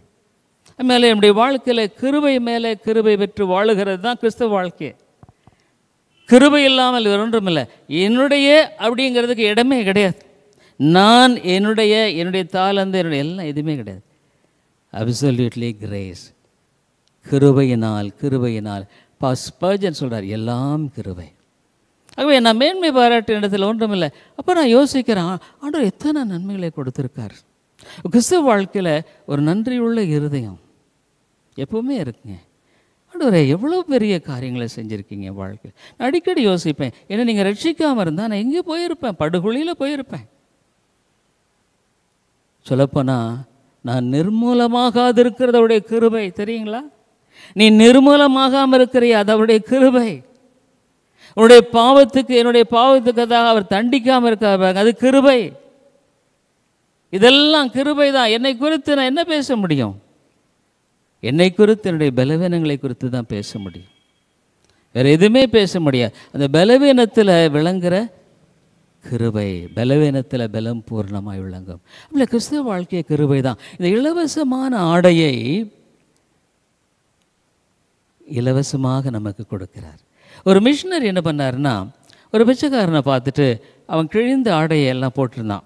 மேலே நம்முடைய வாழ்க்கையில் கிருபை மேலே கிருபை பெற்று வாழுகிறது தான் கிறிஸ்தவ வாழ்க்கை. கிருபை இல்லாமல் ஒன்றும் இல்லை. என்னுடைய அப்படிங்கிறதுக்கு இடமே கிடையாது. நான் என்னுடைய தாளந்து, என்னுடைய எல்லாம் எதுவுமே கிடையாது. Absolutely grace. கிருபையினால் ஸ்பர்ஜன் சொல்கிறார், எல்லாம் கிருபை. ஆகவே நான் மேன்மை பாராட்டு இடத்துல ஒன்றும் இல்லை. அப்போ நான் யோசிக்கிறேன், ஆண்டவர் எத்தனை நன்மைகளை கொடுத்துருக்கார். கிறிஸ்தவ வாழ்க்கையில் ஒரு நன்றியுள்ள இருதயம் எப்பவுமே இருக்குங்க. ஆண்டவரே, எவ்வளோ பெரிய காரியங்களை செஞ்சுருக்கீங்க வாழ்க்கையில். நான் அடிக்கடி யோசிப்பேன், ஏன்னா நீங்கள் ரட்சிக்காமல் இருந்தால் நான் எங்கே போயிருப்பேன்? படுகொலியில் போயிருப்பேன். சொல்லப்போனால் நான் நிர்மூலமாகாது இருக்கிறது அவருடைய கிருபை. தெரியுங்களா? நீ நிர்மூலமாகாமல் இருக்கிறீ, அது அவருடைய கிருபை. உன்னுடைய பாவத்துக்கு, என்னுடைய பாவத்துக்காக அவர் தண்டிக்காமல் இருக்கார், அது கிருபை. இதெல்லாம் கிருபை தான். என்னை குறித்து நான் என்ன பேச முடியும்? என்னை குறித்து, என்னுடைய பலவீனங்களை குறித்து தான் பேச முடியும். வேறு எதுவுமே பேச முடியாது. அந்த பலவீனத்தில் விளங்குற கிருபை, பலவீனத்தில் பலம் பூர்ணமாய் விளங்கும். அப்படி கிறிஸ்தவ வாழ்க்கைய கிருபை தான். இந்த இலவசமான ஆடையை இலவசமாக நமக்கு கொடுக்கிறார். ஒரு மிஷினரி என்ன பண்ணாருன்னா, ஒரு பிச்சைக்காரனை பார்த்துட்டு அவன் கிழிந்த ஆடையை எல்லாம் போட்டிருந்தான்.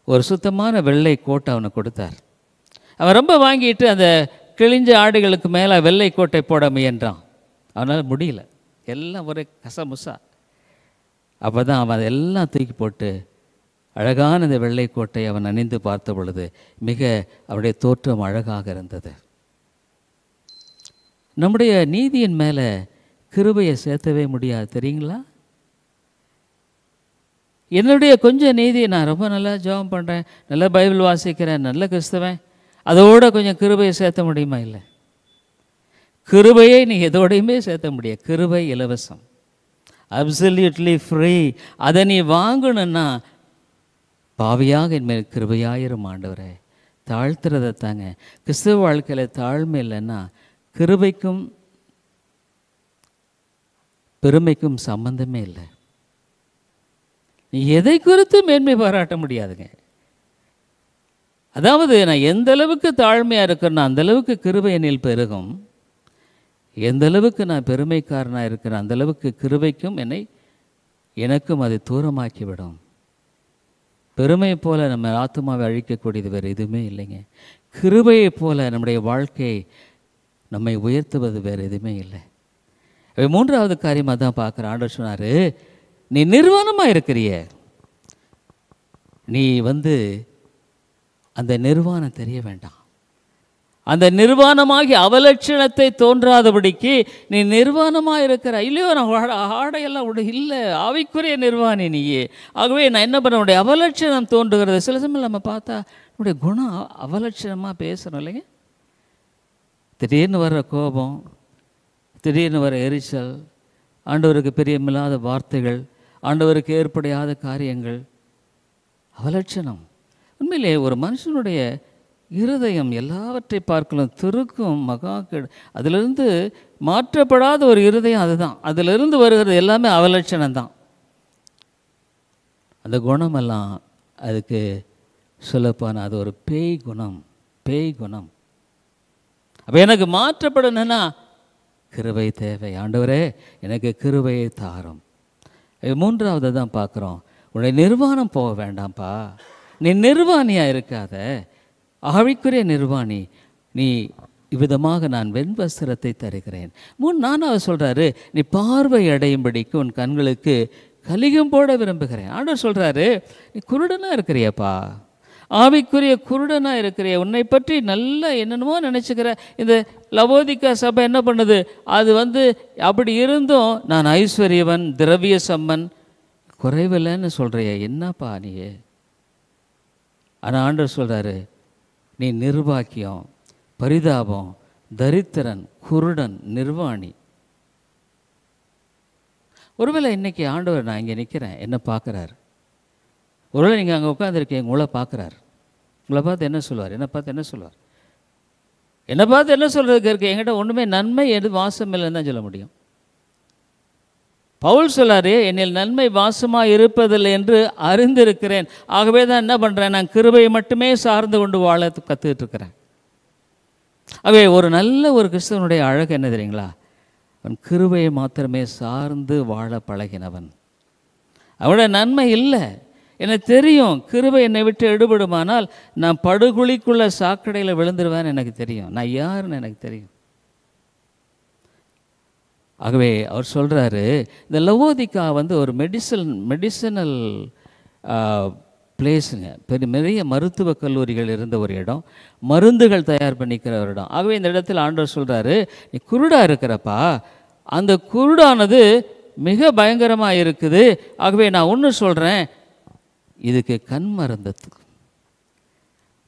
ஒரு சுத்தமான வெள்ளை கோட்டை அவனுக்கு கொடுத்தார். அவன் ரொம்ப வாங்கிட்டு அந்த கிழிஞ்ச ஆடைகளுக்கு மேலே வெள்ளை கோட்டை போட முயன்றான். அவனால் முடியல, எல்லாம் ஒரே கசமுசா. அப்போ தான் அவன் அதெல்லாம் தூக்கி போட்டு அழகான இந்த வெள்ளை கோட்டை அவன் அணிந்து பார்த்த பொழுது மிக அவருடைய தோற்றம் அழகாக இருந்தது. நம்முடைய நீதியின் மேலே கிருபையை சேர்த்தவே முடியாது, தெரியுங்களா? என்னுடைய கொஞ்சம் நீதி, நான் ரொம்ப நல்லா ஜெபம் பண்ணுறேன், நல்லா பைபிள் வாசிக்கிறேன், நல்ல கிறிஸ்தவன், அதோட கொஞ்சம் கிருபையை சேர்த்த முடியுமா? இல்லை. கிருபையை நீ எதோடையுமே சேர்த்த முடியாது. கிருபை இலவசம், அப்சல்யூட்லி ஃப்ரீ. அதை நீ வாங்கணுன்னா பாவியாக என்மேல் கிருபையாயிரும் ஆண்டவரே. தாழ்த்துறதை தாங்க. கிறிஸ்தவ வாழ்க்கையில் தாழ்மை இல்லைன்னா கிருபைக்கும் பெருமைக்கும் சம்பந்தமே இல்லை. நீ எதை குறித்து மேன்மை பாராட்ட முடியாதுங்க. அதாவது நான் எந்த அளவுக்கு தாழ்மையாக இருக்கிறேன்னா அந்த அளவுக்கு கிருபை என்னில் பெருகும். எந்த அளவுக்கு நான் பெருமைக்காரனாக இருக்கிறேன் அந்த அளவுக்கு கிருபைக்கும் எனக்கும் அதை தூரமாக்கிவிடும். பெருமையை போல நம்ம ஆத்துமாவை அழிக்கக்கூடியது வேறு எதுவுமே இல்லைங்க. கிருபையை போல நம்முடைய வாழ்க்கையை நம்மை உயர்த்துவது வேறு எதுவுமே இல்லை. மூன்றாவது காரியமாக தான் பார்க்குற ஆண்டவர் சொன்னார், நீ நிர்வாணமாக இருக்கிறிய, நீ அந்த நிர்வாணம் தெரிய வேண்டாம். அந்த நிர்வாணமாகி அவலட்சணத்தை தோன்றாதபடிக்கு நீ நிர்வாணமாக இருக்கிற. இல்லையோ நான் ஆடையெல்லாம் இல்லை, ஆவிக்குரிய நிர்வாணி நீயே. ஆகவே நான் என்ன பண்ண, உடைய அவலட்சணம் தோன்றுகிறது. சில சமயம் நம்ம பார்த்தா நம்முடைய குணம் அவலட்சணமாக பேசணும் இல்லைங்க. திடீர்னு வர்ற கோபம், திடீர்னு வர எரிச்சல், ஆண்டவருக்கு பிரியமில்லாத வார்த்தைகள், ஆண்டவருக்கு ஏற்படையாத காரியங்கள், அவலட்சணம். உண்மையிலே ஒரு மனுஷனுடைய இருதயம் எல்லாவற்றை பார்க்கலாம் திருக்கும் மகா கெடு. அதிலிருந்து மாற்றப்படாத ஒரு இருதயம் அதுதான். அதிலிருந்து வருகிறது எல்லாமே அவலட்சணம்தான். அந்த குணமெல்லாம் அதுக்கு சொல்லப்போனால் அது ஒரு பேய் குணம். அப்போ எனக்கு மாற்றப்படணும்னா கிருபை தேவை. ஆண்டவரே எனக்கு கிருபையை தாரும். மூன்றாவது தான் பார்க்குறோம், உன்னுடைய நிர்வாணம் போக வேண்டாம்ப்பா. நீ நிர்வாணியாக இருக்காத, ஆவிக்குரிய நிர்வாணி நீ. இவ்விதமாக நான் வெண்வஸ்திரத்தை தருகிறேன். நானாவது சொல்கிறாரு, நீ பார்வை அடையும்படிக்கு உன் கண்களுக்கு கலிகம் போட விரும்புகிறேன். ஆண்டவர் சொல்கிறாரு, நீ குருடனாக இருக்கிறியப்பா, ஆவிக்குரிய குருடனாக இருக்கிறிய, உன்னை பற்றி நல்லா என்னென்னமோ நினச்சிக்கிற. இந்த லவோதிக்கா சபை என்ன பண்ணுது, அது அப்படி இருந்தும் நான் ஐஸ்வர்யவன், திரவிய சம்மன், குறைவில்லைன்னு சொல்கிறிய, என்னப்பா நீ? ஆனால் ஆண்டவர் சொல்கிறாரு, நீ நிர்வாக்கியம், பரிதாபம், தரித்திரன், குருடன், நிர்வாணி. ஒருவேளை இன்றைக்கி ஆண்டவர், நான் இங்கே நிற்கிறேன், என்ன பார்க்குறாரு. ஒருவேளை நீங்கள் அங்கே உட்காந்துருக்கீங்க, உங்களை பார்க்குறாரு. உங்களை பார்த்து என்ன சொல்லுவார்? என்னை பார்த்து என்ன சொல்லுவார்? என்னை பார்த்து என்ன சொல்கிறதுக்கு இருக்குது? என்கிட்ட ஒன்றுமே நன்மை எது வாசம் இல்லைன்னு தான் சொல்ல முடியும். பவுல் சொல்லாரு, என்னில் நன்மை வாசமாக இருப்பதில்லை என்று அறிந்திருக்கிறேன், ஆகவே தான் என்ன பண்ணுறேன், நான் கிருபையை மட்டுமே சார்ந்து கொண்டு வாழ கற்றுக்கிட்டு இருக்கிறேன். ஆகவே ஒரு நல்ல ஒரு கிறிஸ்தவனுடைய அழகு என்ன தெரியுங்களா? அவன் கிருபையை மாத்திரமே சார்ந்து வாழ பழகினவன். அவனோட நன்மை இல்லை, எனக்கு தெரியும். கிருபை என்னை விட்டு எடுபடுமானால் நான் படுகுழிக்குள்ள சாக்கடையில் விழுந்துருவேன்னு எனக்கு தெரியும். நான் யாருன்னு எனக்கு தெரியும். ஆகவே அவர் சொல்கிறாரு, இந்த லவோதிக்கா ஒரு மெடிசனல் பிளேஸுங்க. நிறைய மருத்துவ கல்லூரிகள் இருந்த ஒரு இடம், மருந்துகள் தயார் பண்ணிக்கிற ஒரு இடம். ஆகவே இந்த இடத்துல ஆண்டவர் சொல்கிறாரு, நீ குருடாக இருக்கிறப்பா, அந்த குருடானது மிக பயங்கரமாக இருக்குது. ஆகவே நான் ஒன்று சொல்கிறேன், இதுக்கு கண் மருந்த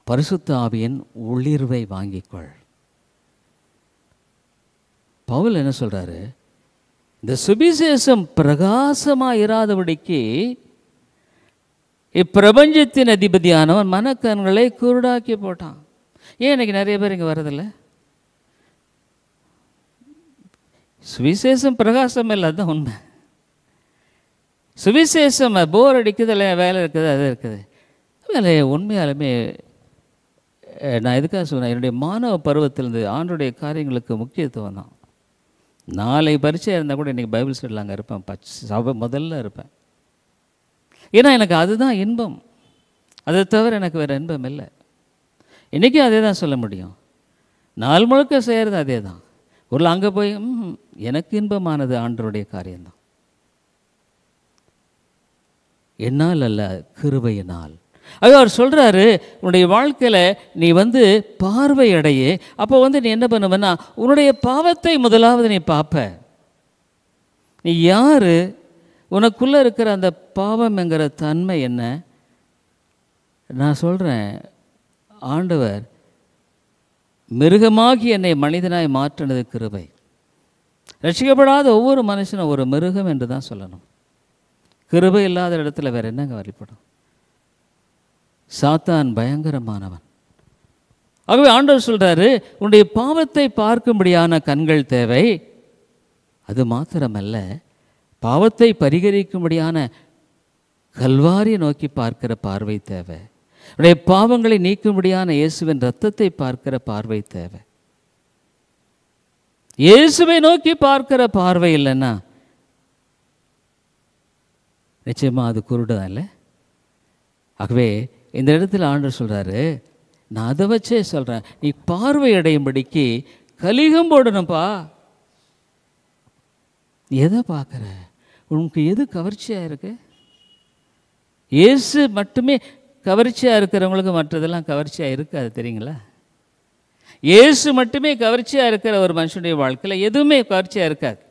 பரிசுத்த ஆவியின் ஒளிர்வை வாங்கிக்கொள். பவுல் என்ன சொல்கிறாரு, இந்த சுவிசேஷம் பிரகாசமாக இராதபடிக்கு இப்பிரபஞ்சத்தின் அதிபதியானவன் மனக்கண்களை குருடாக்கி போட்டான். ஏன் இன்னைக்கு நிறைய பேர் இங்கே வரதில்லை? சுவிசேஷம் பிரகாசம் இல்லை, அதுதான் உண்மை. சுவிசேஷம் போர் அடிக்குது, இல்லை வேலை இருக்குது, அது இருக்குது. வேலை உண்மையாலுமே நான் எதுக்காக சொன்னேன், என்னுடைய மாணவ பருவத்திலிருந்து ஆண்டுடைய காரியங்களுக்கு முக்கியத்துவம் தான். நாளை பரீட்சை இருந்தால் கூட இன்றைக்கி பைபிள் ஸ்டடியில் அங்கே இருப்பேன், சபை முதல்ல இருப்பேன். ஏன்னா எனக்கு அதுதான் இன்பம், அதை தவிர எனக்கு வேறு இன்பம் இல்லை. இன்றைக்கும் அதே தான் சொல்ல முடியும். நாள் முழுக்க செய்கிறது அதே தான். ஒரு அங்கே போய் எனக்கு இன்பமானது ஆண்டவருடைய காரியம்தான். என்னால் அல்ல, கிருபையினால். அது அவர் சொல்கிறாரு, உன்னுடைய வாழ்க்கையில் நீ பார்வை அடையே. அப்போ நீ என்ன பண்ணுவேன்னா, உன்னுடைய பாவத்தை முதலாவது நீ பார்ப்ப. நீ யார், உனக்குள்ளே இருக்கிற அந்த பாவம் என்கிற தன்மை என்ன? நான் சொல்கிறேன், ஆண்டவர் மிருகமாகி என்னை மனிதனாய் மாற்றினது கிருபை. ரட்சிக்கப்படாத ஒவ்வொரு மனுஷனும் ஒரு மிருகம் என்று தான் சொல்லணும். கிருபை இல்லாத இடத்துல வேறு என்னங்க வழிபடும்? சாத்தான் பயங்கரமானவன். ஆகவே ஆண்டவர் சொல்கிறாரு, உன்னுடைய பாவத்தை பார்க்கும்படியான கண்கள் தேவை. அது மாத்திரமல்ல, பாவத்தை பரிகரிக்கும்படியான கல்வாரி நோக்கி பார்க்கிற பார்வை தேவை. உடைய பாவங்களை நீக்கும்படியான இயேசுவின் இரத்தத்தை பார்க்கிற பார்வை தேவை. இயேசுவை நோக்கி பார்க்கிற பார்வை இல்லைன்னா நிச்சயமாக அது குருடுதான் இல்லை. ஆகவே இந்த இடத்துல ஆண்டவர் சொல்கிறாரு, நான் அதை வச்சே சொல்கிறேன், நீ பார்வை அடையும்படிக்கு கலிகம் போடணும்ப்பா. நீ எதை பார்க்குற? உனக்கு எது கவர்ச்சியாக இருக்கு? இயேசு மட்டுமே கவர்ச்சியாக இருக்கிறவங்களுக்கு மற்றதெல்லாம் கவர்ச்சியாக இருக்காது, தெரியுங்களா? இயேசு மட்டுமே கவர்ச்சியாக இருக்கிற ஒரு மனுஷனுடைய வாழ்க்கையில் எதுவுமே கவர்ச்சியாக இருக்காது.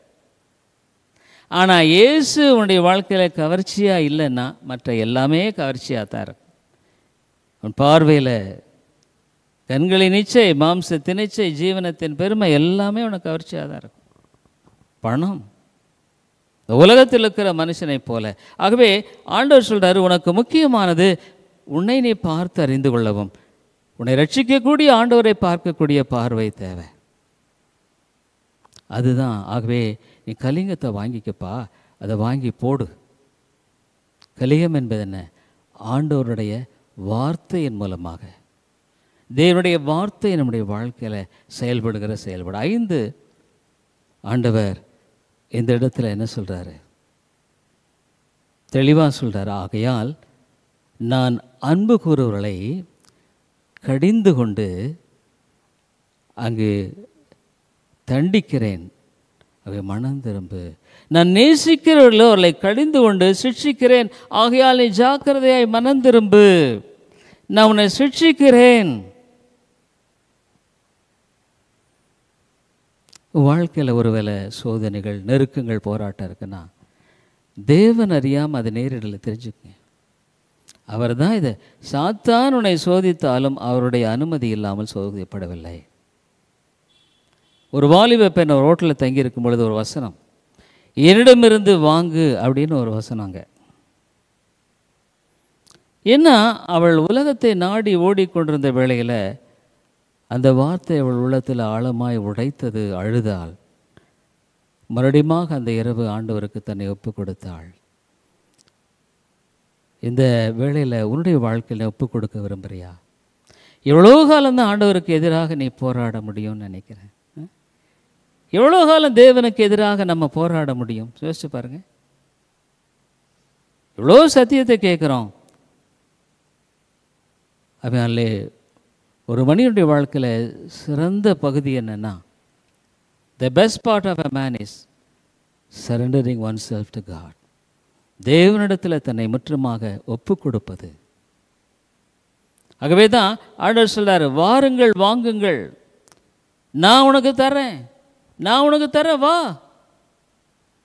ஆனால் இயேசு உன்னுடைய வாழ்க்கையில் கவர்ச்சியாக இல்லைன்னா மற்ற எல்லாமே கவர்ச்சியாக தான் இருக்கும். உன் பார்வையில் கண்களின் இச்சை, மாம்சத்தின் இச்சை, ஜீவனத்தின் பெருமை எல்லாமே உனக்கு கவர்ச்சியாக தான் இருக்கும். பணம், உலகத்தில் இருக்கிற மனுஷனை போல. ஆகவே ஆண்டவர் சொல்கிறாரு, உனக்கு முக்கியமானது உன்னை நீ பார்த்து அறிந்து கொள்ளவும், உன்னை ரட்சிக்கக்கூடிய ஆண்டவரை பார்க்கக்கூடிய பார்வை தேவை. அதுதான். ஆகவே நீ கலிங்கத்தை வாங்கிக்கப்பா, அதை வாங்கி போடு. கலிங்கம் என்பது என்ன? ஆண்டவருடைய வார்த்தையின் மூலமாக, தேவனுடைய வார்த்தை நம்முடைய வாழ்க்கையில் செயல்படுகிற செயல்பாடு. 5 ஆண்டவர் இந்த இடத்துல என்ன சொல்கிறாரு? தெளிவாக சொல்கிறார், ஆகையால் நான் அன்பு கூறுவர்களை கடிந்து கொண்டு அங்கு தண்டிக்கிறேன், அவை மனம் திரும்பு. நான் நேசிக்கிறவர்களோ அவர்களை கடிந்து கொண்டு சிட்சிக்கிறேன், ஆகையால் நீ ஜாக்கிரதையாய் மனம் திரும்பு, நான் உன்னை சிட்சிக்கிறேன். வாழ்க்கையில் ஒருவேளை சோதனைகள், நெருக்கங்கள், போராட்டம் இருக்குன்னா தேவன் அறியாமல் அதை நேரிடல தெரிஞ்சுக்கங்க. அவர் தான் இதை, சாத்தான் உன்னை சோதித்தாலும் அவருடைய அனுமதி இல்லாமல் சோதிக்கப்படவில்லை. ஒரு வாலிப பெண் ஒரு ரோட்டில் தங்கி இருக்கும் பொழுது ஒரு வசனம், என்னிடமிருந்து வாங்கு அப்படின்னு ஒரு வசனங்க. ஏன்னா அவள் உலகத்தை நாடி ஓடிக்கொண்டிருந்த வேளையில் அந்த வார்த்தை அவள் உள்ளத்தில் ஆழமாய் உடைத்தது. அழுதாள். மறுபடியும் அந்த இரவு ஆண்டவருக்கு தன்னை ஒப்பு கொடுத்தாள். இந்த வேளையில் உன்னுடைய வாழ்க்கையில் ஒப்பு கொடுக்க விரும்புகிறியா? எவ்வளோ காலம்தான் ஆண்டவருக்கு எதிராக நீ போராட முடியும்னு நினைக்கிறேன்? எவ்வளோ காலம் தேவனுக்கு எதிராக நம்ம போராட முடியும்? யோசிச்சு பாருங்க. எவ்வளோ சத்தியத்தை கேட்குறோம். அதனாலே ஒரு மனிதனுடைய வாழ்க்கையில் சிறந்த பகுதி என்னென்னா, the best part of a man is surrendering oneself to God. தேவனிடத்தில் தன்னை முற்றுமாக ஒப்பு கொடுப்பது. ஆகவே தான் ஆண்டவர் சொல்றாரு, வாருங்கள் வாங்குங்கள், நான் உனக்கு தரேன், நான் உனக்கு தரேன், வா.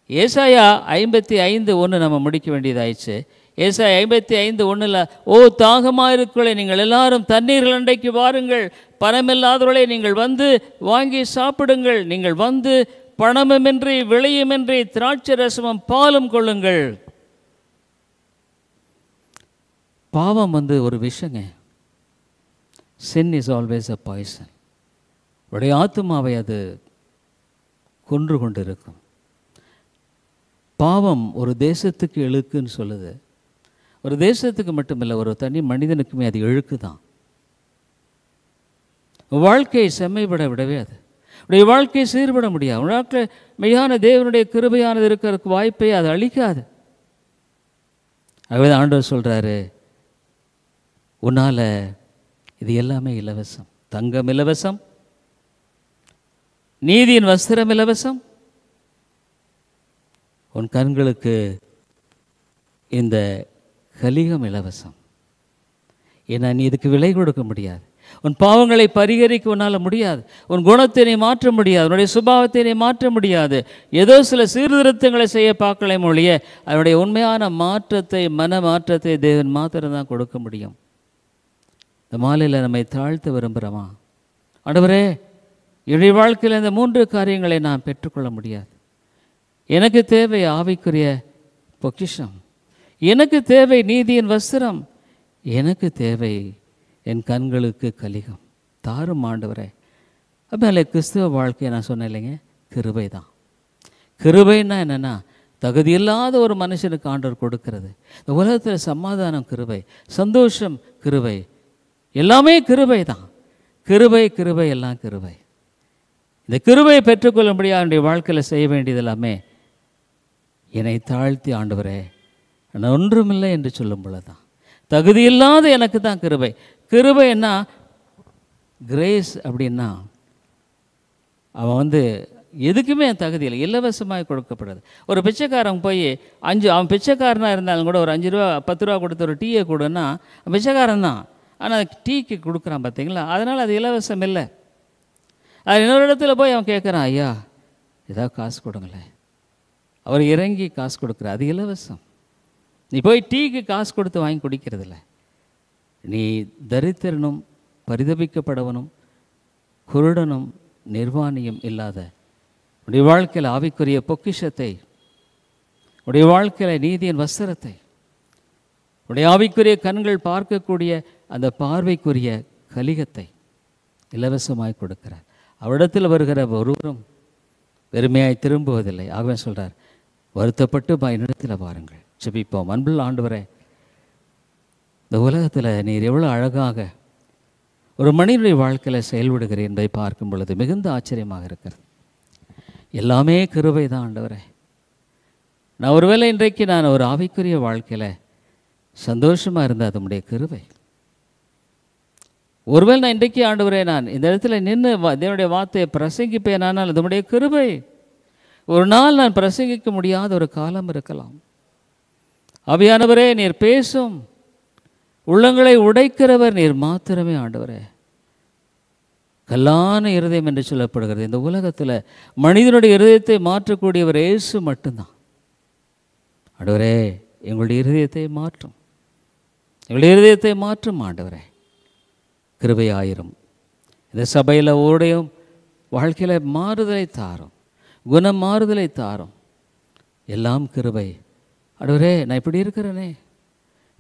ஏசாயா 55:1 நம்ம முடிக்க வேண்டியதாயிடுச்சு. ஏசாயா 55:1, ஓ தாகமாக இருக்கிறவர்களே நீங்கள் எல்லாரும் தண்ணீர்கள் அண்டைக்கு வாருங்கள், பணமில்லாதவர்களே நீங்கள் வந்து வாங்கி சாப்பிடுங்கள், நீங்கள் வந்து பணமுமின்றி விளையுமின்றி திராட்சை ரசமும் பாலும் கொள்ளுங்கள். பாவம் ஒரு விஷங்க. Sin is always a poison. உடைய ஆத்மாவை அது கொன்று கொண்டு இருக்கும். பாவம் ஒரு தேசத்துக்கு இழுக்குன்னு சொல்லுது. ஒரு தேசத்துக்கு மட்டுமில்லை, ஒரு தனி மனிதனுக்குமே அது இழுக்கு தான். வாழ்க்கையை செம்மைப்பட விடவே அது உடைய வாழ்க்கையை சீர்பட முடியாது. வாழ்க்கை மெய்யான தேவனுடைய கிருபையானது இருக்கிறதுக்கு வாய்ப்பை அது அளிக்காது. ஆகவே ஆண்டவர் சொல்கிறாரு, உன்னால் இது எல்லாமே இலவசம். தங்கம் இலவசம், நீதியின் வஸ்திரம் இலவசம், உன் கண்களுக்கு இந்த கலிகம் இலவசம். ஏன்னா நீ இதுக்கு விலை கொடுக்க முடியாது. உன் பாவங்களை பரிகரிக்க உன்னால் முடியாது. உன் குணத்தை நீ மாற்ற முடியாது. உன்னுடைய சுபாவத்தை நீ மாற்ற முடியாது. ஏதோ சில சீர்திருத்தங்களை செய்ய பார்க்கலை மொழிய அதனுடைய உண்மையான மாற்றத்தை, மன மாற்றத்தை தேவன் மாத்திரம்தான் கொடுக்க முடியும். இந்த மாலையில் நம்மை தாழ்த்த விரும்புகிறோமா? ஆண்டவரே, என்னுடைய வாழ்க்கையில் இந்த 3 காரியங்களை நான் பெற்றுக்கொள்ள முடியாது. எனக்கு தேவை ஆவிக்குரிய பொக்கிஷம், எனக்கு தேவை நீதியின் வஸ்திரம், எனக்கு தேவை என் கண்களுக்கு கலிகம். தாரும் ஆண்டவரே. அதனால கிறிஸ்துவ வாழ்க்கையை நான் சொன்னேன் இல்லைங்க, கிருபை தான். கிருபைன்னா என்னென்னா, தகுதியில்லாத ஒரு மனுஷனுக்கு ஆண்டவர் கொடுக்கிறது. இந்த உலகத்தில் சமாதானம் கிருபை, சந்தோஷம் கிருபை, எல்லாமே கிருபை தான். கிருபை கிருபை எல்லாம் கிருபை. இந்த கிருபையை பெற்றுக்கொள்ளும்படியாக என்னுடைய வாழ்க்கையில் செய்ய வேண்டியது எல்லாமே என்னை தாழ்த்தி, ஆண்டவரே நான் ஒன்றுமில்லை என்று சொல்லும் பொழுது தான். தகுதியில்லாத எனக்கு தான் கிருபை. கிருபை என்ன? கிரேஸ் அப்படின்னா அவன் எதுக்குமே தகுதி இல்லை, இலவசமாக கொடுக்கப்படுது. ஒரு பிச்சைக்காரன் போய் அவன் பிச்சைக்காரனாக இருந்தாலும் கூட ஒரு 5 ரூபா 10 ரூபா கொடுத்து ஒரு டீயை கொடுன்னா பிச்சைக்காரன் தான். ஆனால் டீக்கு கொடுக்குறான் பார்த்தீங்களா? அதனால் அது இலவசம் இல்லை. அது இன்னொரு இடத்துல போய் அவன் கேட்குறான், ஐயா ஏதாவது காசு கொடுங்களேன். அவர் இறங்கி காசு கொடுக்குற, அது இலவசம். நீ போய் டீக்கு காசு கொடுத்து வாங்கி குடிக்கிறதில்ல. நீ தரித்திரனும் பரிதபிக்கப்படவனும் குருடனும் நிர்வாணியும் இல்லாத உடைய வாழ்க்கையில் ஆவிக்குரிய பொக்கிஷத்தை, உடைய வாழ்க்கையில் நீதியின் வஸ்திரத்தை, உடைய ஆவிக்குரிய கண்கள் பார்க்கக்கூடிய அந்த பார்வைக்குரிய கலிகத்தை இலவசமாய் கொடுக்கிறார். அவரிடத்தில் வருகிற ஒருவரும் வெறுமையாய் திரும்புவதில்லை. ஆகவே சொல்கிறார், வருத்தப்பட்டு என்னிடத்தில் பாருங்கள். ஜெபிப்போம். அன்புள்ள ஆண்டவரே, இந்த உலகத்தில் நீர் எவ்வளோ அழகாக ஒரு மனிதனுடைய வாழ்க்கையில் செயல்படுகிறேன் என்பதை பார்க்கும் பொழுது மிகுந்த ஆச்சரியமாக இருக்கிறது. எல்லாமே கிருபை தான் ஆண்டவரே. நான் ஒருவேளை இன்றைக்கு நான் ஒரு ஆவிக்குரிய வாழ்க்கையில் சந்தோஷமாக இருந்தேன், அது உம்முடைய கிருபை. ஒருவேளை நான் இன்றைக்கு ஆண்டவரே நான் இந்த இடத்துல நின்று தேவனுடைய வார்த்தையை பிரசங்கிப்பேன், ஆனால் அது உம்முடைய கிருபை. ஒரு நாள் நான் பிரசங்கிக்க முடியாத ஒரு காலம் இருக்கலாம். ஆவியானவரே, நீர் பேசும், உள்ளங்களை உடைக்கிறவர் நீர் மாத்திரமே ஆண்டவரே. கல்லான இருதயம் என்று சொல்லப்படுகிறது. இந்த உலகத்தில் மனிதனுடைய இருதயத்தை மாற்றக்கூடியவர் இயேசு மட்டும்தான். ஆண்டவரே, எங்களுடைய இருதயத்தை மாற்றும், எங்களுடைய இருதயத்தை மாற்றும் ஆண்டவரே. கிருபையாயிரும். இந்த சபையில் ஓடையும் வாழ்க்கையில் மாறுதலை தாரும், குணம் மாறுதலை தாரும். எல்லாம் கிருபை. ஆண்டவரே, நான் இப்படி இருக்கிறேனே,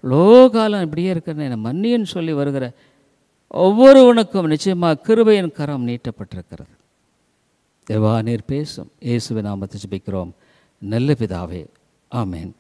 இவ்வளோ காலம் இப்படியே இருக்கிறேனே, நான் மன்னியன்னு சொல்லி வருகிற ஒவ்வொருவனுக்கும் நிச்சயமாக கிருபையின் கரம் நீட்டப்பட்டிருக்கிறது. தேவா, நீர் பேசும். இயேசுவின் நாமத்தை ஜெபிக்கிறோம் நல்ல பிதாவே, ஆமேன்.